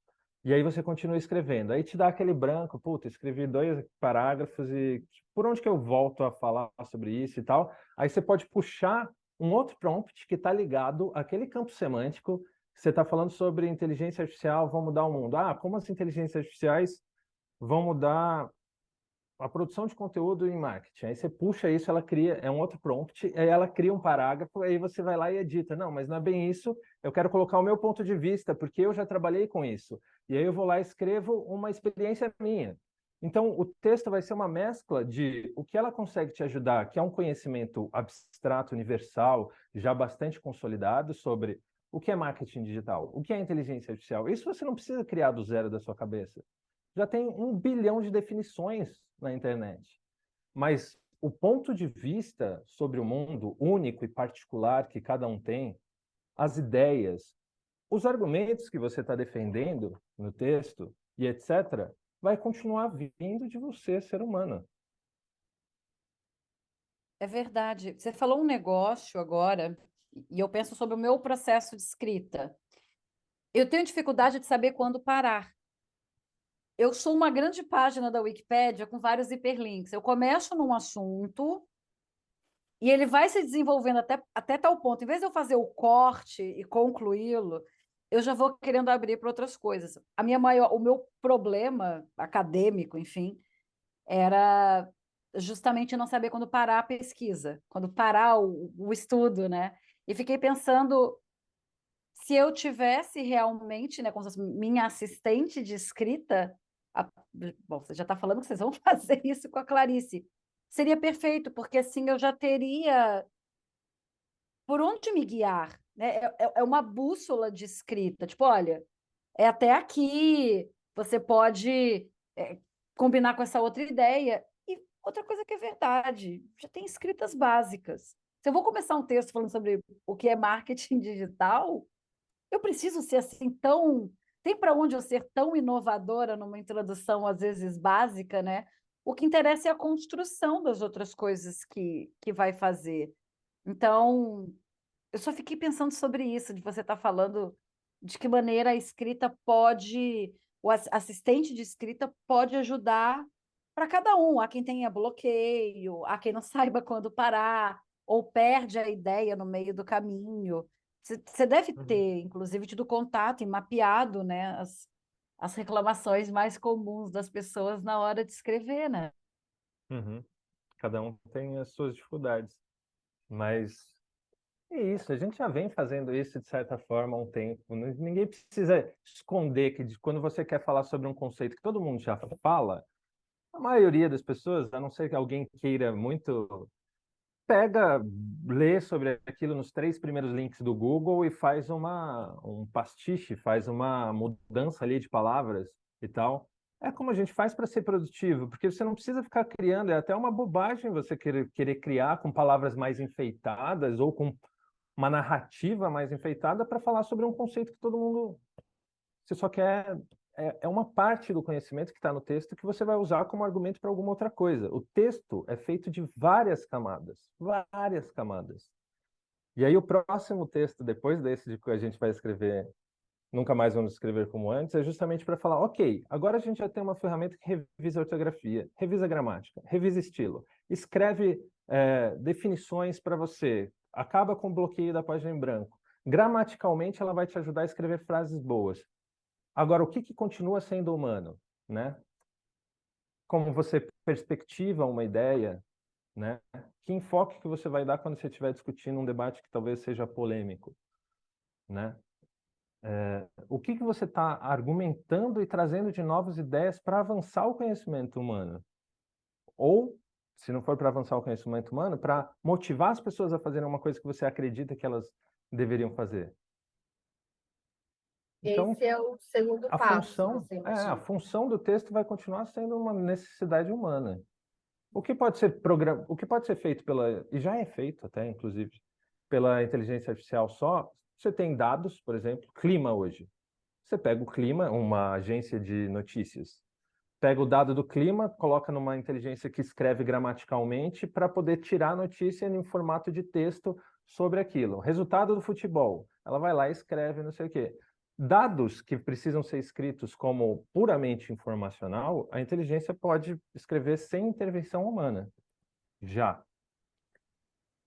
E aí você continua escrevendo. Aí te dá aquele branco, puta, escrevi 2 parágrafos e por onde que eu volto a falar sobre isso e tal? Aí você pode puxar um outro prompt que está ligado àquele campo semântico. Você está falando sobre inteligência artificial, vão mudar o mundo. Como as inteligências artificiais vão mudar a produção de conteúdo em marketing. Aí você puxa isso, ela cria, é um outro prompt, aí ela cria um parágrafo, aí você vai lá e edita. Não, mas não é bem isso, eu quero colocar o meu ponto de vista, porque eu já trabalhei com isso. E aí eu vou lá e escrevo uma experiência minha. Então, o texto vai ser uma mescla de o que ela consegue te ajudar, que é um conhecimento abstrato, universal, já bastante consolidado sobre o que é marketing digital, o que é inteligência artificial. Isso você não precisa criar do zero da sua cabeça. Já tem 1 bilhão de definições na internet. Mas o ponto de vista sobre o mundo único e particular que cada um tem, as ideias, os argumentos que você está defendendo no texto e etc., vai continuar vindo de você, ser humano. É verdade. Você falou um negócio agora, e eu penso sobre o meu processo de escrita. Eu tenho dificuldade de saber quando parar. Eu sou uma grande página da Wikipédia com vários hiperlinks. Eu começo num assunto e ele vai se desenvolvendo até tal ponto. Em vez de eu fazer o corte e concluí-lo, eu já vou querendo abrir para outras coisas. O meu problema acadêmico, enfim, era justamente não saber quando parar a pesquisa, quando parar o estudo, né? E fiquei pensando se eu tivesse realmente, né, como se fosse minha assistente de escrita, a- bom, você já está falando que vocês vão fazer isso com a Clarice. Seria perfeito, porque assim eu já teria por onde me guiar, né? É uma bússola de escrita. Tipo, olha, é até aqui, você pode combinar com essa outra ideia. E outra coisa que é verdade, já tem escritas básicas. Se eu vou começar um texto falando sobre o que é marketing digital, eu preciso ser assim tão. Tem para onde eu ser tão inovadora numa introdução, às vezes básica, né? O que interessa é a construção das outras coisas que vai fazer. Então, eu só fiquei pensando sobre isso, de você estar falando de que maneira a escrita pode, assistente de escrita pode ajudar para cada um, há quem tenha bloqueio, há quem não saiba quando parar, ou perde a ideia no meio do caminho. Você deve Uhum. ter, inclusive, tido contato e mapeado, né, as reclamações mais comuns das pessoas na hora de escrever, né? Uhum. Cada um tem as suas dificuldades, mas é isso, a gente já vem fazendo isso de certa forma há um tempo. Ninguém precisa esconder que quando você quer falar sobre um conceito que todo mundo já fala, a maioria das pessoas, a não ser que alguém queira muito, pega, lê sobre aquilo nos 3 primeiros links do Google e faz um pastiche, faz uma mudança ali de palavras e tal. É como a gente faz para ser produtivo, porque você não precisa ficar criando, é até uma bobagem você querer criar com palavras mais enfeitadas ou com uma narrativa mais enfeitada para falar sobre um conceito que todo mundo. Você só quer. É uma parte do conhecimento que está no texto que você vai usar como argumento para alguma outra coisa. O texto é feito de várias camadas. Várias camadas. E aí, o próximo texto, depois desse de que a gente vai escrever, nunca mais vamos escrever como antes, é justamente para falar: ok, agora a gente já tem uma ferramenta que revisa ortografia, revisa gramática, revisa estilo, escreve definições para você, acaba com o bloqueio da página em branco. Gramaticalmente, ela vai te ajudar a escrever frases boas. Agora, o que que continua sendo humano, né? Como você perspectiva uma ideia, né? Que enfoque que você vai dar quando você estiver discutindo um debate que talvez seja polêmico, né? O que que você está argumentando e trazendo de novas ideias para avançar o conhecimento humano? Ou, se não for para avançar o conhecimento humano, para motivar as pessoas a fazerem uma coisa que você acredita que elas deveriam fazer. Então, Esse é o segundo a passo, função, você a imagina. função do texto vai continuar sendo uma necessidade humana. O que pode ser feito e já é feito até, inclusive, pela inteligência artificial só, você tem dados, por exemplo, clima hoje. Você pega o clima, uma agência de notícias, pega o dado do clima, coloca numa inteligência que escreve gramaticalmente para poder tirar a notícia em formato de texto sobre aquilo. Resultado do futebol. Ela vai lá e escreve não sei o quê. Dados que precisam ser escritos como puramente informacional, a inteligência pode escrever sem intervenção humana, já.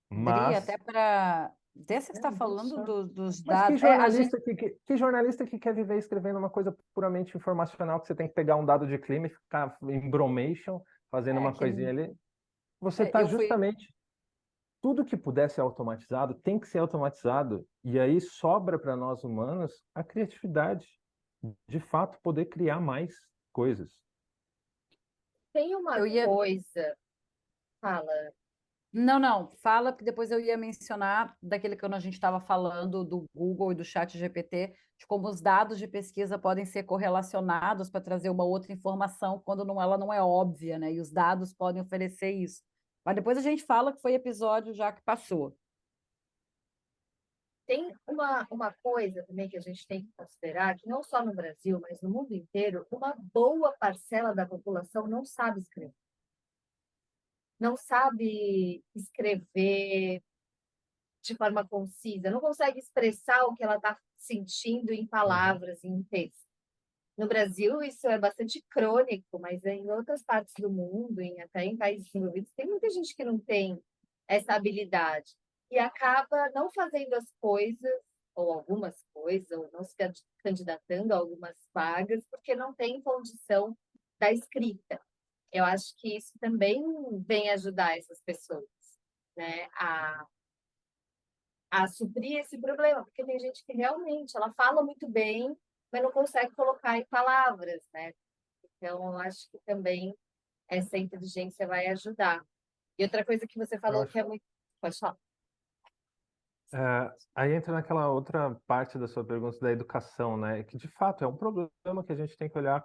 Dri, Mas até para. Desse que você está Olha falando só. dos Mas que dados. É, a gente. jornalista que jornalista que quer viver escrevendo uma coisa puramente informacional, que você tem que pegar um dado de clima e ficar em bromation, fazendo É, uma coisinha ali? Você está eu fui. justamente. Tudo que puder ser automatizado tem que ser automatizado. E aí sobra para nós humanos a criatividade, de fato, poder criar mais coisas. Tem uma Eu ia. coisa, fala, Não, não, fala, porque depois eu ia mencionar daquele que a gente estava falando do Google e do Chat GPT, de como os dados de pesquisa podem ser correlacionados para trazer uma outra informação quando ela não é óbvia, né? E os dados podem oferecer isso. Mas depois a gente fala que foi episódio já que passou. tem uma coisa também que a gente tem que considerar, que não só no Brasil, mas no mundo inteiro, uma boa parcela da população não sabe escrever. Não sabe escrever de forma concisa, não consegue expressar o que ela está sentindo em Uhum. palavras, em texto. No Brasil, isso é bastante crônico, mas em outras partes do mundo, até em países desenvolvidos, tem muita gente que não tem essa habilidade e acaba não fazendo as coisas, ou algumas coisas, ou não se candidatando a algumas vagas, porque não tem condição da escrita. Eu acho que isso também vem ajudar essas pessoas, né, a suprir esse problema, porque tem gente que realmente ela fala muito bem, mas não consegue colocar em palavras, né? Então, eu acho que também essa inteligência vai ajudar. E outra coisa que você Eu falou que acho. é muito. Pode falar. Aí entra naquela outra parte da sua pergunta da educação, né? Que de fato é um problema que a gente tem que olhar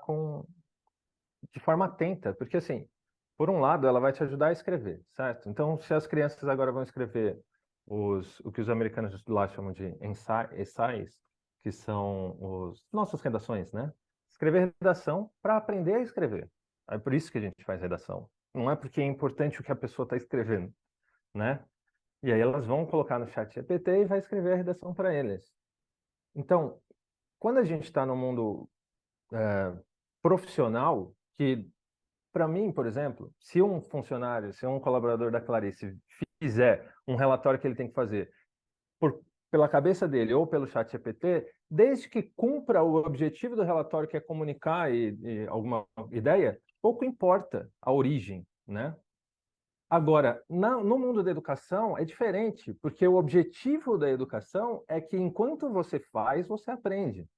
de forma atenta, porque assim, por um lado, ela vai te ajudar a escrever, certo? Então, se as crianças agora vão escrever o que os americanos lá chamam de essays, que são os nossas redações, né? Escrever redação para aprender a escrever. É por isso que a gente faz redação. Não é porque é importante o que a pessoa está escrevendo, né? E aí elas vão colocar no chat GPT e vai escrever a redação para eles. Então, quando a gente está no mundo profissional, que para mim, por exemplo, se um funcionário, se um colaborador da Clarice fizer um relatório que ele tem que fazer por, pela cabeça dele ou pelo chat GPT, desde que cumpra o objetivo do relatório, que é comunicar e alguma ideia, pouco importa a origem, né? Agora, no mundo da educação é diferente, porque o objetivo da educação é que enquanto você faz, você aprende.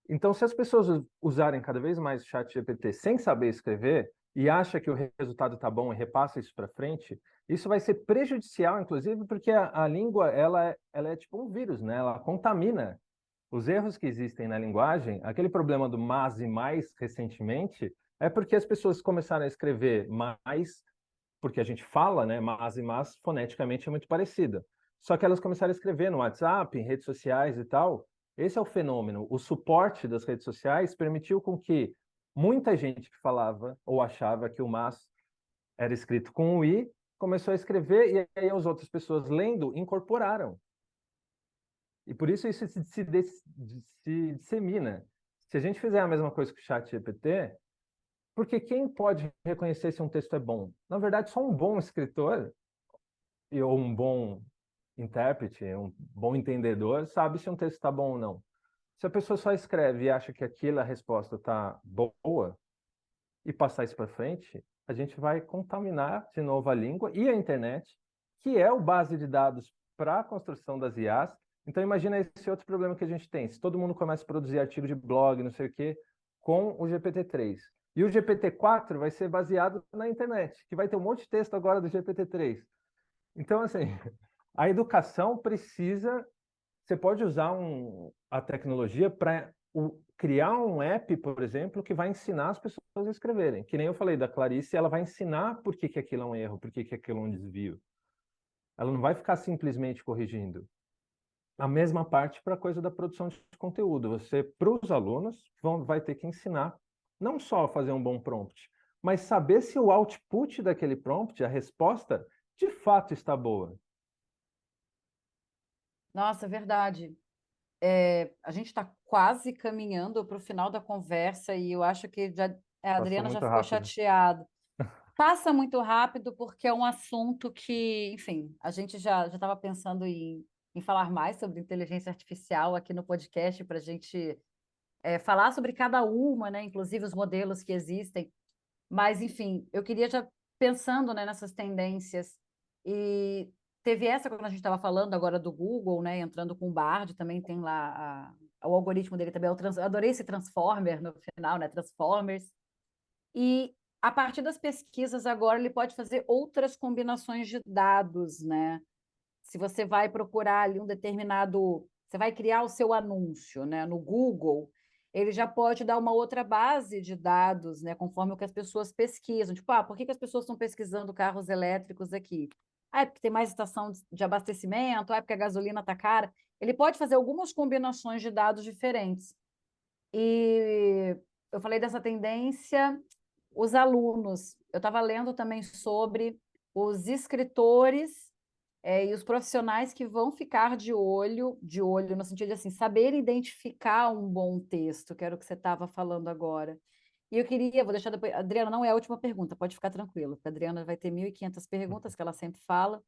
Então, se as pessoas usarem cada vez mais o chat GPT sem saber escrever e acha que o resultado está bom e repassa isso para frente, isso vai ser prejudicial, inclusive, porque a língua ela é tipo um vírus, né? Ela contamina. Os erros que existem na linguagem, aquele problema do mas e mais recentemente, é porque as pessoas começaram a escrever mais, porque a gente fala, né? Mas e mas foneticamente é muito parecida. Só que elas começaram a escrever no WhatsApp, em redes sociais e tal. Esse é o fenômeno. O suporte das redes sociais permitiu com que muita gente que falava ou achava que o mas era escrito com o i começou a escrever e aí as outras pessoas lendo incorporaram. E por isso se dissemina. Se a gente fizer a mesma coisa que o chat GPT, porque quem pode reconhecer se um texto é bom? Na verdade, só um bom escritor ou um bom intérprete, um bom entendedor, sabe se um texto está bom ou não. Se a pessoa só escreve e acha que aquela resposta está boa e passar isso para frente, a gente vai contaminar de novo a língua e a internet, que é o base de dados para a construção das IAs. Então, imagina esse outro problema que a gente tem. Se todo mundo começa a produzir artigo de blog, não sei o quê, com o GPT-3. E o GPT-4 vai ser baseado na internet, que vai ter um monte de texto agora do GPT-3. Então, assim, a educação precisa. Você pode usar a tecnologia para criar um app, por exemplo, que vai ensinar as pessoas a escreverem. Que nem eu falei da Clarice, ela vai ensinar por que aquilo é um erro, por que aquilo é um desvio. Ela não vai ficar simplesmente corrigindo. A mesma parte para a coisa da produção de conteúdo. Você, para os alunos, vai ter que ensinar não só a fazer um bom prompt, mas saber se o output daquele prompt, a resposta, de fato está boa. Nossa, verdade. A gente está quase caminhando para o final da conversa e eu acho que a Passou Adriana já muito ficou rápido. chateada. Passa muito rápido porque é um assunto que, enfim, a gente já estava pensando em falar mais sobre inteligência artificial aqui no podcast para a gente falar sobre cada uma, né, inclusive os modelos que existem. Mas, enfim, eu queria já pensando, né, nessas tendências. E teve essa, quando a gente estava falando agora do Google, né, entrando com o Bard, também tem lá o algoritmo dele também. Eu adorei esse Transformer no final, né, Transformers. E a partir das pesquisas agora ele pode fazer outras combinações de dados, né? Se você vai procurar ali um determinado, você vai criar o seu anúncio, né, no Google, ele já pode dar uma outra base de dados, né, conforme o que as pessoas pesquisam. Tipo, por que as pessoas estão pesquisando carros elétricos aqui? Ah, é porque tem mais estação de abastecimento, ah, é porque a gasolina está cara. Ele pode fazer algumas combinações de dados diferentes. E eu falei dessa tendência, os alunos. Eu estava lendo também sobre os escritores e os profissionais que vão ficar de olho no sentido de assim, saber identificar um bom texto, que era o que você estava falando agora. E eu queria, vou deixar depois, Adriana, não é a última pergunta, pode ficar tranquila, porque a Adriana vai ter 1.500 perguntas, que ela sempre fala,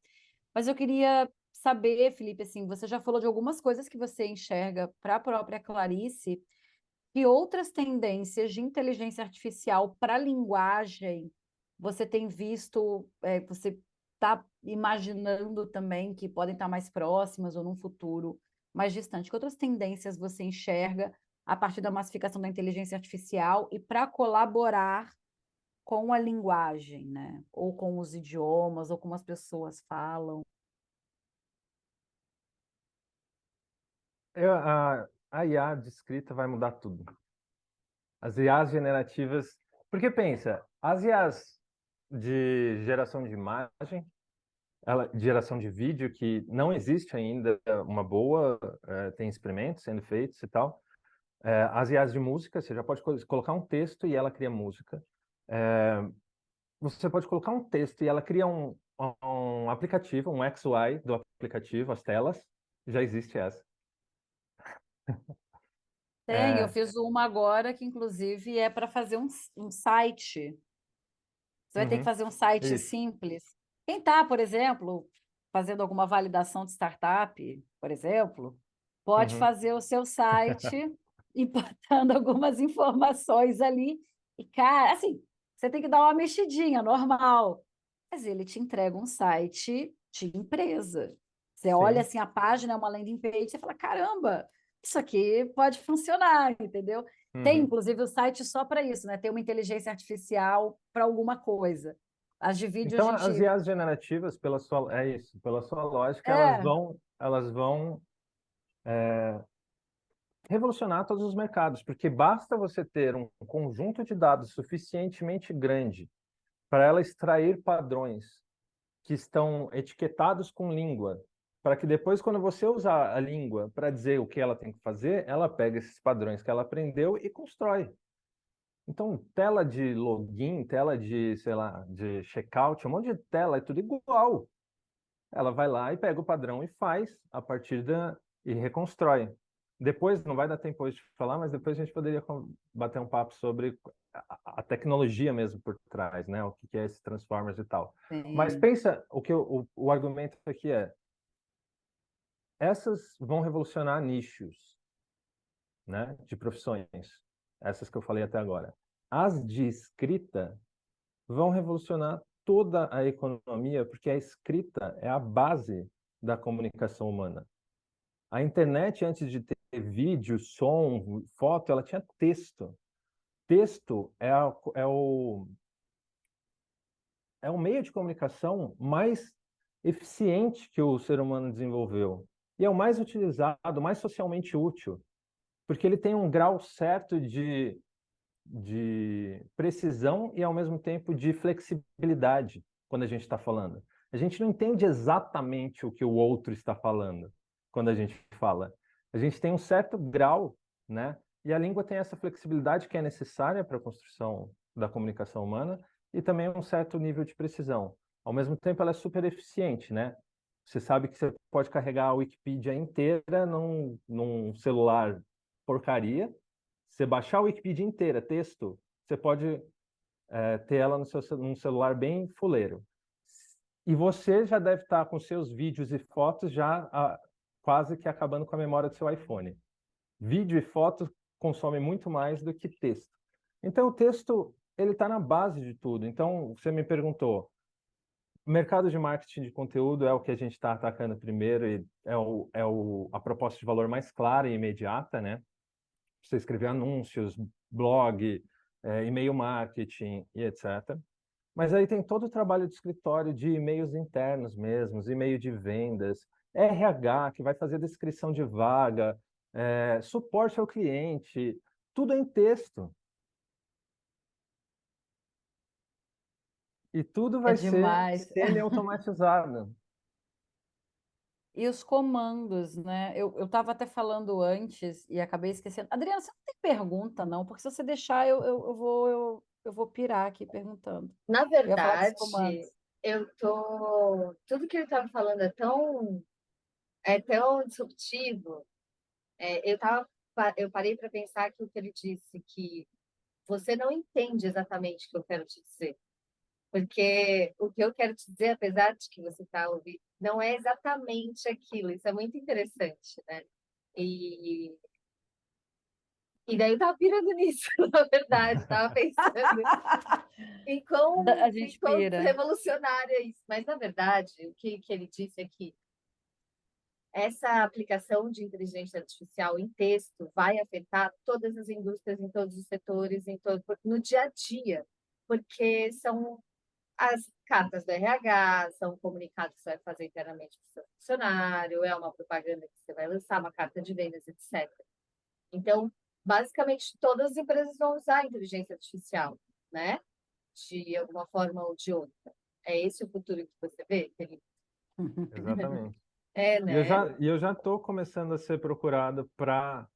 mas eu queria saber, Felipe, assim, você já falou de algumas coisas que você enxerga para a própria Clarice, que outras tendências de inteligência artificial para a linguagem você tem visto, você está imaginando também que podem estar mais próximas ou num futuro mais distante? Que outras tendências você enxerga a partir da massificação da inteligência artificial e para colaborar com a linguagem, né? Ou com os idiomas, ou como as pessoas falam? A IA de escrita vai mudar tudo. As IAs generativas. Porque pensa, as IAs de geração de imagem, de geração de vídeo, que não existe ainda uma boa, tem experimentos sendo feitos e tal. As IAs de música, você já pode colocar um texto e ela cria música. Você pode colocar um texto e ela cria um aplicativo, um XY do aplicativo, as telas. Já existe essa. Tem, eu É, fiz uma agora que, inclusive, é para fazer um site. Você vai ter que uhum, fazer um site isso. simples. Quem está, por exemplo, fazendo alguma validação de startup, por exemplo, pode Uhum, fazer o seu site importando algumas informações ali. E, cara, assim, você tem que dar uma mexidinha, normal. Mas ele te entrega um site de empresa. Você olha sim. assim, a página é uma landing page, você fala, caramba, isso aqui pode funcionar, entendeu? Tem, Uhum. inclusive, o site só para isso, né? Tem uma inteligência artificial para alguma coisa. As de vídeo a Então, as gente. IAs generativas, é isso, pela sua lógica, É, elas vão revolucionar todos os mercados, porque basta você ter um conjunto de dados suficientemente grande para ela extrair padrões que estão etiquetados com língua, para que depois, quando você usar a língua para dizer o que ela tem que fazer, ela pega esses padrões que ela aprendeu e constrói. Então, tela de login, tela de, sei lá, de checkout, um monte de tela, é tudo igual. Ela vai lá e pega o padrão e faz a partir da e reconstrói. Depois, não vai dar tempo hoje de falar, mas depois a gente poderia bater um papo sobre a tecnologia mesmo por trás, né? O que é esses Transformers e tal. Mas tem. pensa, o argumento aqui é, essas vão revolucionar nichos, né? De profissões, essas que eu falei até agora. As de escrita vão revolucionar toda a economia, porque a escrita é a base da comunicação humana. A internet, antes de ter vídeo, som, foto, ela tinha texto. Texto é o meio de comunicação mais eficiente que o ser humano desenvolveu. E é o mais utilizado, mais socialmente útil, porque ele tem um grau certo de precisão e, ao mesmo tempo, de flexibilidade quando a gente está falando. A gente não entende exatamente o que o outro está falando quando a gente fala. A gente tem um certo grau, né? E a língua tem essa flexibilidade que é necessária para a construção da comunicação humana e também um certo nível de precisão. Ao mesmo tempo, ela é super eficiente, né? Você sabe que você pode carregar a Wikipedia inteira num celular porcaria. Você baixar a Wikipedia inteira, texto, você pode ter ela no num celular bem fuleiro. E você já deve estar com seus vídeos e fotos já quase que acabando com a memória do seu iPhone. Vídeo e foto consomem muito mais do que texto. Então, o texto, ele está na base de tudo. Então, você me perguntou, o mercado de marketing de conteúdo é o que a gente está atacando primeiro e a proposta de valor mais clara e imediata, né? Você escrever anúncios, blog, e-mail marketing e etc. Mas aí tem todo o trabalho de escritório de e-mails internos mesmos, e-mail de vendas, RH, que vai fazer descrição de vaga, suporte ao cliente, tudo é em texto. E tudo É vai ser demais. semi-automatizado. E os comandos, né? Eu estava até falando antes e acabei esquecendo. Adriana, você não tem pergunta, não? Porque se você deixar, eu vou pirar aqui perguntando. Na Eu ia falar dos verdade, comandos. eu tô. Tudo que ele estava falando é tão disruptivo. Eu parei para pensar que o que ele disse, que você não entende exatamente o que eu quero te dizer. Porque o que eu quero te dizer, apesar de que você está ouvindo, não é exatamente aquilo. Isso é muito interessante, né? E, e daí eu estava pirando nisso, na verdade. Estava pensando em quão, A em gente quão pira. revolucionário é isso. Mas, na verdade, o que ele disse é que essa aplicação de inteligência artificial em texto vai afetar todas as indústrias, em todos os setores, no dia a dia, porque são as cartas do RH, são comunicados que você vai fazer internamente para o seu funcionário, é uma propaganda que você vai lançar, uma carta de vendas, etc. Então, basicamente, todas as empresas vão usar a inteligência artificial, né? De alguma forma ou de outra. É esse o futuro que você vê, Felipe? Exatamente. É, E eu né? já, e eu já estou começando a ser procurado para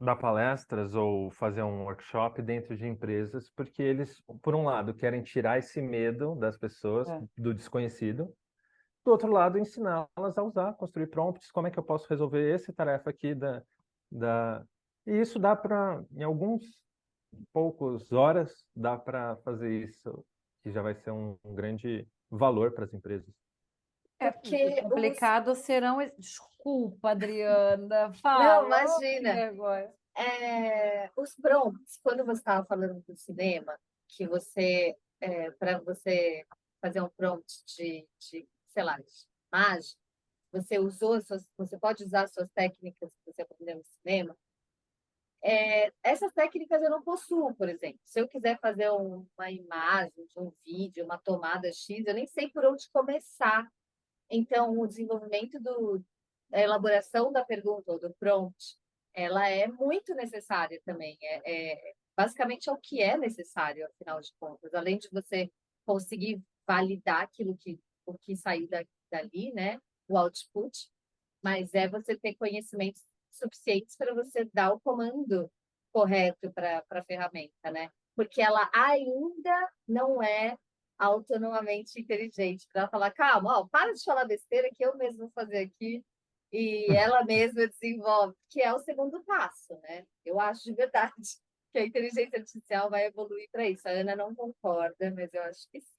dar palestras ou fazer um workshop dentro de empresas, porque eles, por um lado, querem tirar esse medo das pessoas É. do desconhecido, do outro lado, ensiná-las a usar, construir prompts, como é que eu posso resolver essa tarefa aqui da... E isso dá para, em alguns poucos horas, dá para fazer isso, que já vai ser um grande valor para as empresas. O Porque complicado serão. Desculpa, Adriana. Não, Fala. Oh, que imagina. vergonha. Os prompts, quando você estava falando do cinema, que para você fazer um prompt sei lá, de imagem, você pode usar as suas técnicas que você aprendeu no cinema. Essas técnicas eu não possuo, por exemplo. Se eu quiser fazer uma imagem de um vídeo, uma tomada X, eu nem sei por onde começar. Então, o desenvolvimento a elaboração da pergunta ou do prompt, ela é muito necessária também. Basicamente é o que é necessário, afinal de contas. Além de você conseguir validar o que saiu dali, né? O output, mas é você ter conhecimentos suficientes para você dar o comando correto para a ferramenta, né? Porque ela ainda não é autonomamente inteligente para falar, calma, ó, para de falar besteira que eu mesmo vou fazer aqui e ela mesma desenvolve, que é o segundo passo, né? Eu acho de verdade que a inteligência artificial vai evoluir para isso. A Ana não concorda, mas eu acho que sim.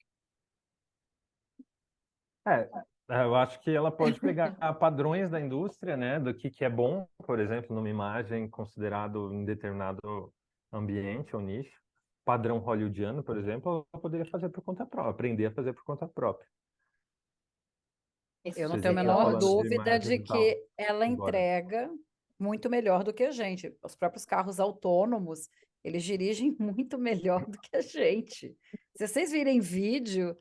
É, eu acho que ela pode pegar padrões da indústria, né, do que é bom, por exemplo, numa imagem considerado em determinado ambiente ou nicho, padrão hollywoodiano, por exemplo, ela poderia fazer por conta própria, aprender a fazer por conta própria. Isso Eu não Se a tenho a gente seria está menor falando de ótimo. dúvida imagem de e tal, que ela embora. entrega muito melhor do que a gente. Os próprios carros autônomos, eles dirigem muito melhor do que a gente. Se vocês virem vídeo,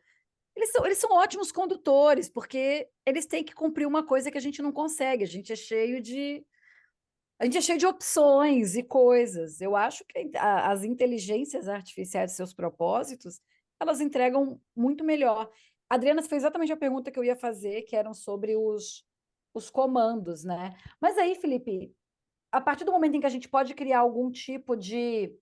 eles são ótimos condutores, porque eles têm que cumprir uma coisa que a gente não consegue. A gente é cheio de opções e coisas. Eu acho que as inteligências artificiais, seus propósitos, elas entregam muito melhor. A Adriana fez exatamente a pergunta que eu ia fazer, que eram sobre os comandos, né? Mas aí, Felipe, a partir do momento em que a gente pode criar algum tipo de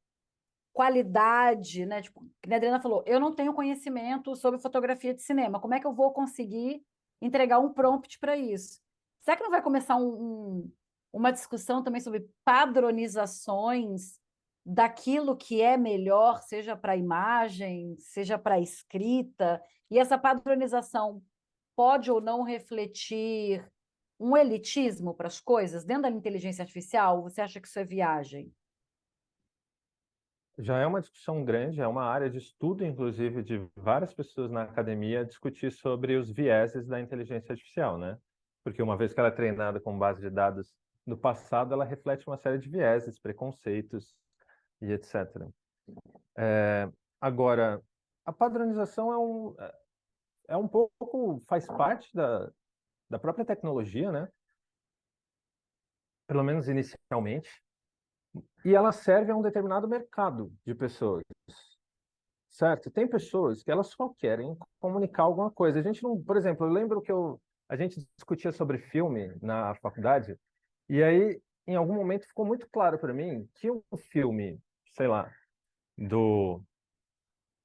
qualidade, né? Tipo, que a Adriana falou, eu não tenho conhecimento sobre fotografia de cinema. Como é que eu vou conseguir entregar um prompt para isso? Será que não vai começar uma discussão também sobre padronizações daquilo que é melhor, seja para imagem, seja para escrita, e essa padronização pode ou não refletir um elitismo para as coisas dentro da inteligência artificial? Você acha que isso é viagem? Já é uma discussão grande, é uma área de estudo, inclusive, de várias pessoas na academia discutir sobre os vieses da inteligência artificial, né? Porque uma vez que ela é treinada com base de dados do passado, ela reflete uma série de vieses, preconceitos e etc. Agora, a padronização é um pouco, faz parte da própria tecnologia, né? Pelo menos inicialmente, e ela serve a um determinado mercado de pessoas. certo? Tem pessoas que elas só querem comunicar alguma coisa. A gente não, por exemplo, eu lembro que a gente discutia sobre filme na faculdade, e aí, em algum momento, ficou muito claro para mim que um filme, sei lá, do,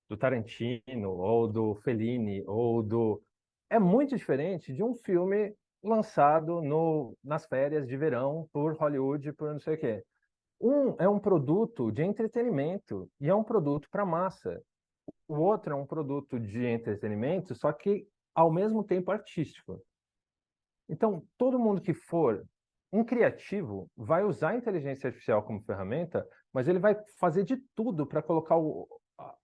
do Tarantino, ou do Fellini, é muito diferente de um filme lançado nas férias de verão por Hollywood, por não sei o quê. Um é um produto de entretenimento e é um produto para massa. O outro é um produto de entretenimento, só que ao mesmo tempo artístico. Então, todo mundo que for um criativo vai usar a inteligência artificial como ferramenta, mas ele vai fazer de tudo para colocar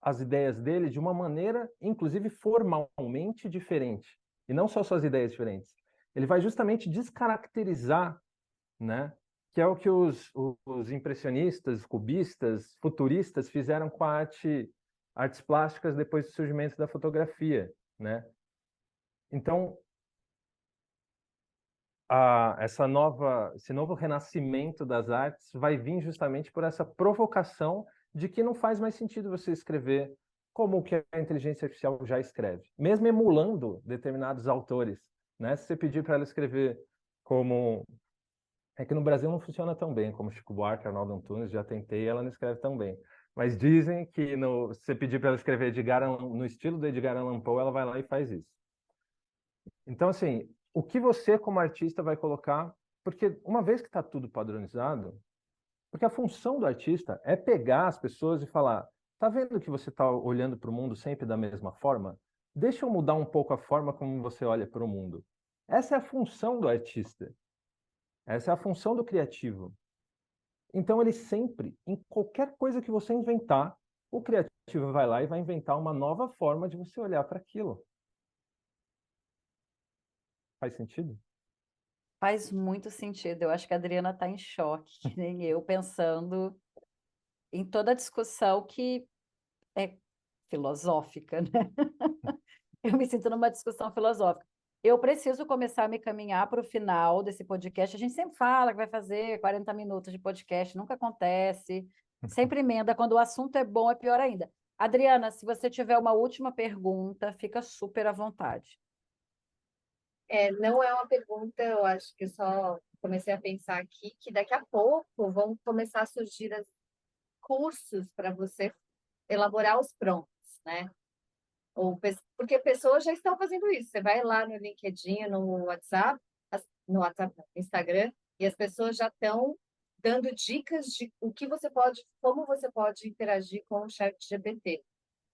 as ideias dele de uma maneira, inclusive formalmente diferente. E não só suas ideias diferentes. Ele vai justamente descaracterizar, né? Que é o que os impressionistas, cubistas, futuristas fizeram com a artes plásticas depois do surgimento da fotografia, né? Então, esse novo renascimento das artes vai vir justamente por essa provocação de que não faz mais sentido você escrever como que a inteligência artificial já escreve, mesmo emulando determinados autores, né? Se você pedir para ela escrever como... É que no Brasil não funciona tão bem como Chico Buarque, Arnaldo Antunes, já tentei, ela não escreve tão bem. Mas dizem que se você pedir para ela escrever no estilo do Edgar Allan Poe, ela vai lá e faz isso. Então, assim, o que você, como artista, vai colocar... Porque uma vez que está tudo padronizado, porque a função do artista é pegar as pessoas e falar: tá vendo que você está olhando para o mundo sempre da mesma forma? Deixa eu mudar um pouco a forma como você olha para o mundo. Essa é a função do artista. Essa é a função do criativo. Então, ele sempre, em qualquer coisa que você inventar, o criativo vai lá e vai inventar uma nova forma de você olhar para aquilo. Faz sentido? Faz muito sentido. Eu acho que a Adriana está em choque, que nem eu, pensando em toda a discussão que é filosófica, né? Eu me sinto numa discussão filosófica. Eu preciso começar a me caminhar para o final desse podcast. A gente sempre fala que vai fazer 40 minutos de podcast, nunca acontece. Sempre emenda. Quando o assunto é bom, é pior ainda. Adriana, se você tiver uma última pergunta, fica super à vontade. Não é uma pergunta, eu acho que eu só comecei a pensar aqui que daqui a pouco vão começar a surgir cursos para você elaborar os prompts, né? Porque pessoas já estão fazendo isso. Você vai lá no LinkedIn, no Instagram, e as pessoas já estão dando dicas de como você pode interagir com o ChatGPT.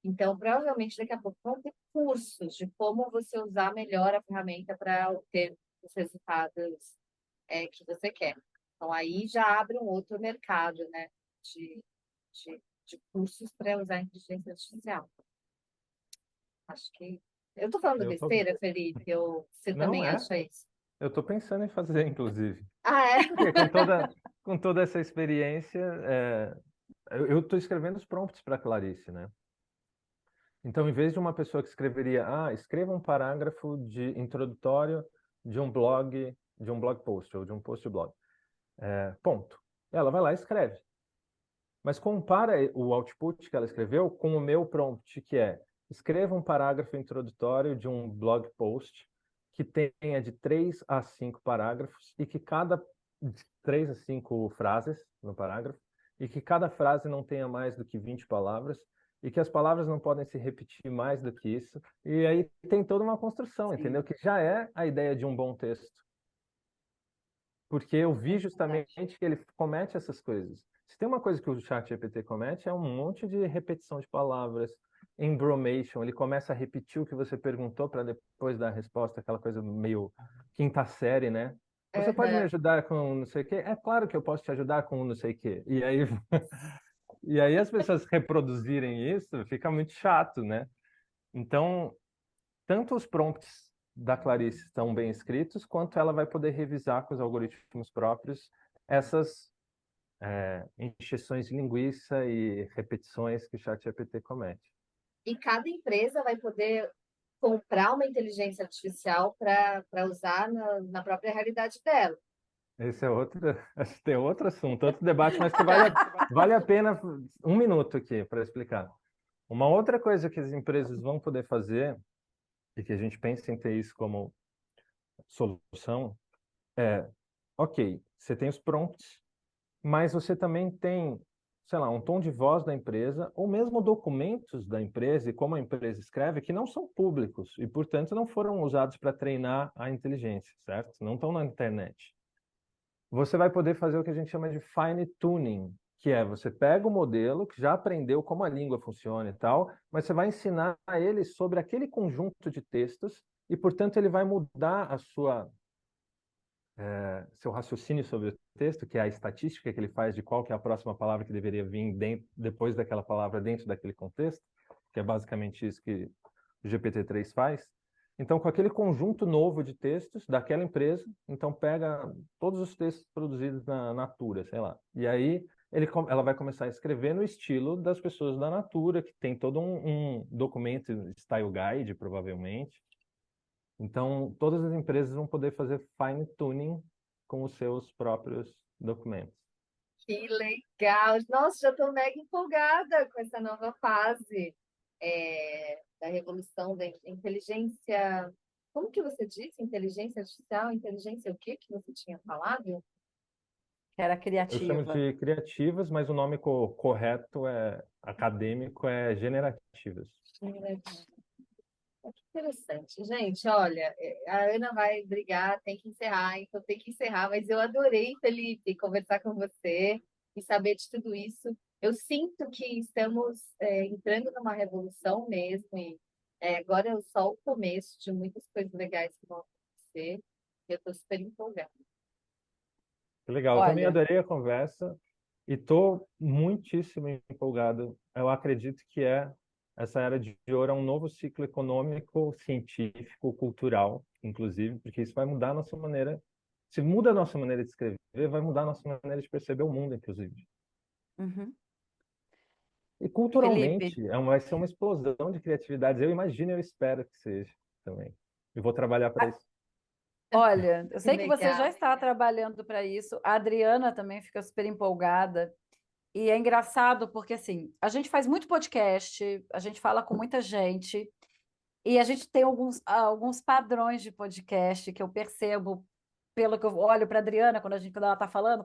Então, provavelmente daqui a pouco vão ter cursos de como você usar melhor a ferramenta para obter os resultados que você quer. Então, aí já abre um outro mercado, né, de, de cursos para usar a inteligência artificial. Acho que... Eu estou falando Eu tô... besteira, Felipe, ou você Não também é. acha isso? Eu estou pensando em fazer, inclusive. Ah, é? Porque com toda essa experiência, eu estou escrevendo os prompts para Clarice, né? Então, em vez de uma pessoa que escreveria, escreva um parágrafo de introdutório de um blog post ou de um post blog, ponto. Ela vai lá e escreve. Mas compara o output que ela escreveu com o meu prompt, que é: escreva um parágrafo introdutório de um blog post que tenha de 3 a 5 parágrafos e que de 3 a 5 frases no parágrafo, e que cada frase não tenha mais do que 20 palavras, e que as palavras não podem se repetir mais do que isso. E aí tem toda uma construção, Sim, entendeu? Que já é a ideia de um bom texto. Porque eu vi justamente verdade. que ele comete essas coisas. Se tem uma coisa que o ChatGPT comete, é um monte de repetição de palavras, embromation. Ele começa a repetir o que você perguntou para depois dar a resposta, aquela coisa meio quinta série, né? Você pode me Aham. ajudar com não sei o quê? É claro que eu posso te ajudar com não sei o quê. E aí as pessoas reproduzirem isso, fica muito chato, né? Então, tanto os prompts da Clarice estão bem escritos, quanto ela vai poder revisar com os algoritmos próprios essas encheções de linguiça e repetições que o ChatGPT comete. E cada empresa vai poder comprar uma inteligência artificial para usar na própria realidade dela. Esse é outro, acho que tem outro assunto, outro debate, mas que vale a pena um minuto aqui para explicar. Uma outra coisa que as empresas vão poder fazer, e que a gente pensa em ter isso como solução, ok, você tem os prompts, mas você também tem, sei lá, um tom de voz da empresa, ou mesmo documentos da empresa e como a empresa escreve, que não são públicos e, portanto, não foram usados para treinar a inteligência, certo? Não estão na internet. Você vai poder fazer o que a gente chama de fine tuning, que é você pega o modelo que já aprendeu como a língua funciona e tal, mas você vai ensinar a ele sobre aquele conjunto de textos e, portanto, ele vai mudar a seu raciocínio sobre o texto, que é a estatística que ele faz de qual que é a próxima palavra que deveria vir depois daquela palavra dentro daquele contexto, que é basicamente isso que o GPT-3 faz. Então, com aquele conjunto novo de textos daquela empresa, então pega todos os textos produzidos na Natura, sei lá, e aí ela vai começar a escrever no estilo das pessoas da Natura, que tem todo um documento, style guide, provavelmente. Então, todas as empresas vão poder fazer fine tuning com os seus próprios documentos. Que legal! Nossa, já estou mega empolgada com essa nova fase da revolução da inteligência. Como que você disse? Inteligência artificial? Inteligência o quê que você tinha falado? Que era Eu chamo criativa. de criativas, mas o nome correto acadêmico é generativas. Que interessante. Gente, olha, a Ana vai brigar, tem que encerrar, então tem que encerrar, mas eu adorei, Felipe, conversar com você e saber de tudo isso. Eu sinto que estamos entrando numa revolução mesmo, e agora é só o começo de muitas coisas legais que vão acontecer. Eu estou super empolgada. Que legal, eu também Olha, adorei a conversa e estou muitíssimo empolgado. Eu acredito que essa era de ouro é um novo ciclo econômico, científico, cultural, inclusive, porque isso vai mudar a nossa maneira, se muda a nossa maneira de escrever, vai mudar a nossa maneira de perceber o mundo, inclusive. uhum. E Felipe, culturalmente, vai ser uma explosão de criatividades. Eu imagino, eu espero que seja também. Eu vou trabalhar para isso. olha, eu Que sei que você já legal. está trabalhando para isso. A Adriana também fica super empolgada. E é engraçado porque, assim, a gente faz muito podcast, a gente fala com muita gente, e a gente tem alguns padrões de podcast que eu percebo pelo que eu olho para a Adriana quando ela está falando,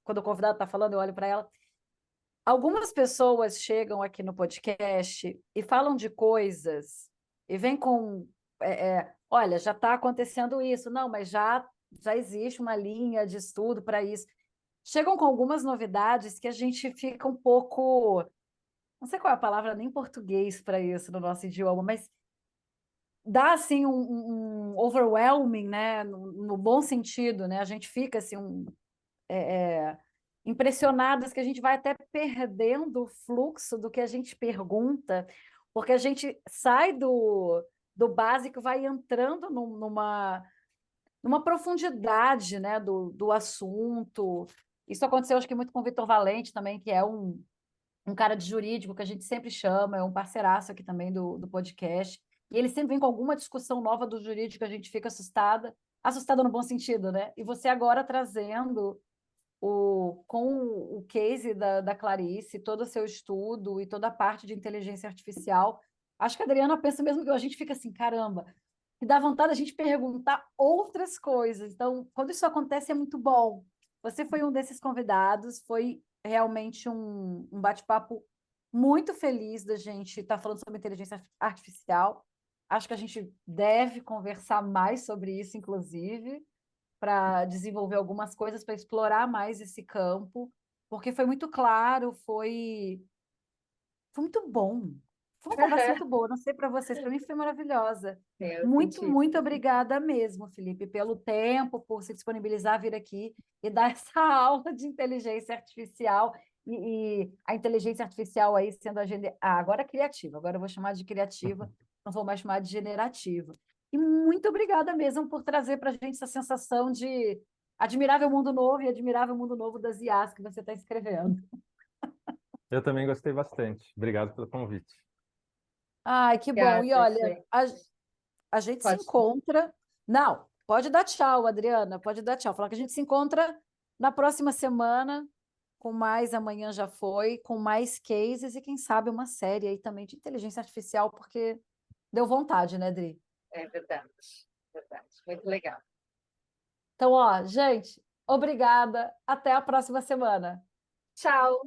quando o convidado está falando, eu olho para ela. Algumas pessoas chegam aqui no podcast e falam de coisas e vêm com, olha, já está acontecendo isso, não, mas já existe uma linha de estudo para isso. Chegam com algumas novidades que a gente fica um pouco, não sei qual é a palavra nem em português para isso no nosso idioma, mas dá assim um overwhelming, né, no bom sentido, né? A gente fica assim impressionadas que a gente vai até perdendo o fluxo do que a gente pergunta, porque a gente sai do básico, vai entrando numa profundidade, né, do assunto. Isso aconteceu, acho que muito com o Vitor Valente também, que é um cara de jurídico que a gente sempre chama, é um parceiraço aqui também do podcast. E ele sempre vem com alguma discussão nova do jurídico, a gente fica assustada no bom sentido, né? E você agora trazendo com o case da Clarice, todo o seu estudo e toda a parte de inteligência artificial, acho que a Adriana pensa mesmo que a gente fica assim, caramba, e dá vontade a gente perguntar outras coisas. Então, quando isso acontece, é muito bom. Você foi um desses convidados, foi realmente um bate-papo muito feliz da gente estar falando sobre inteligência artificial. Acho que a gente deve conversar mais sobre isso, inclusive para desenvolver algumas coisas, para explorar mais esse campo, porque foi muito claro, foi muito bom. Foi uma conversa muito boa, não sei para vocês, para mim foi maravilhosa. Eu Muito, senti. muito obrigada mesmo, Felipe, pelo tempo, por se disponibilizar a vir aqui e dar essa aula de inteligência artificial. E a inteligência artificial aí sendo agora criativa, agora eu vou chamar de criativa, não vou mais chamar de generativa. E muito obrigada mesmo por trazer para a gente essa sensação de admirável mundo novo e admirável mundo novo das IAs que você está escrevendo. Eu também gostei bastante. Obrigado pelo convite. Ai, que bom. E Obrigada, olha, gente. a gente se Pode. encontra. Não, pode dar tchau, Adriana, pode dar tchau. Falar que a gente se encontra na próxima semana com mais Amanhã Já Foi, com mais cases e quem sabe uma série aí também de inteligência artificial, porque deu vontade, né, Dri? É verdade, verdade. Muito legal. Então, ó, gente, obrigada. Até a próxima semana. Tchau!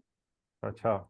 Tchau, tchau.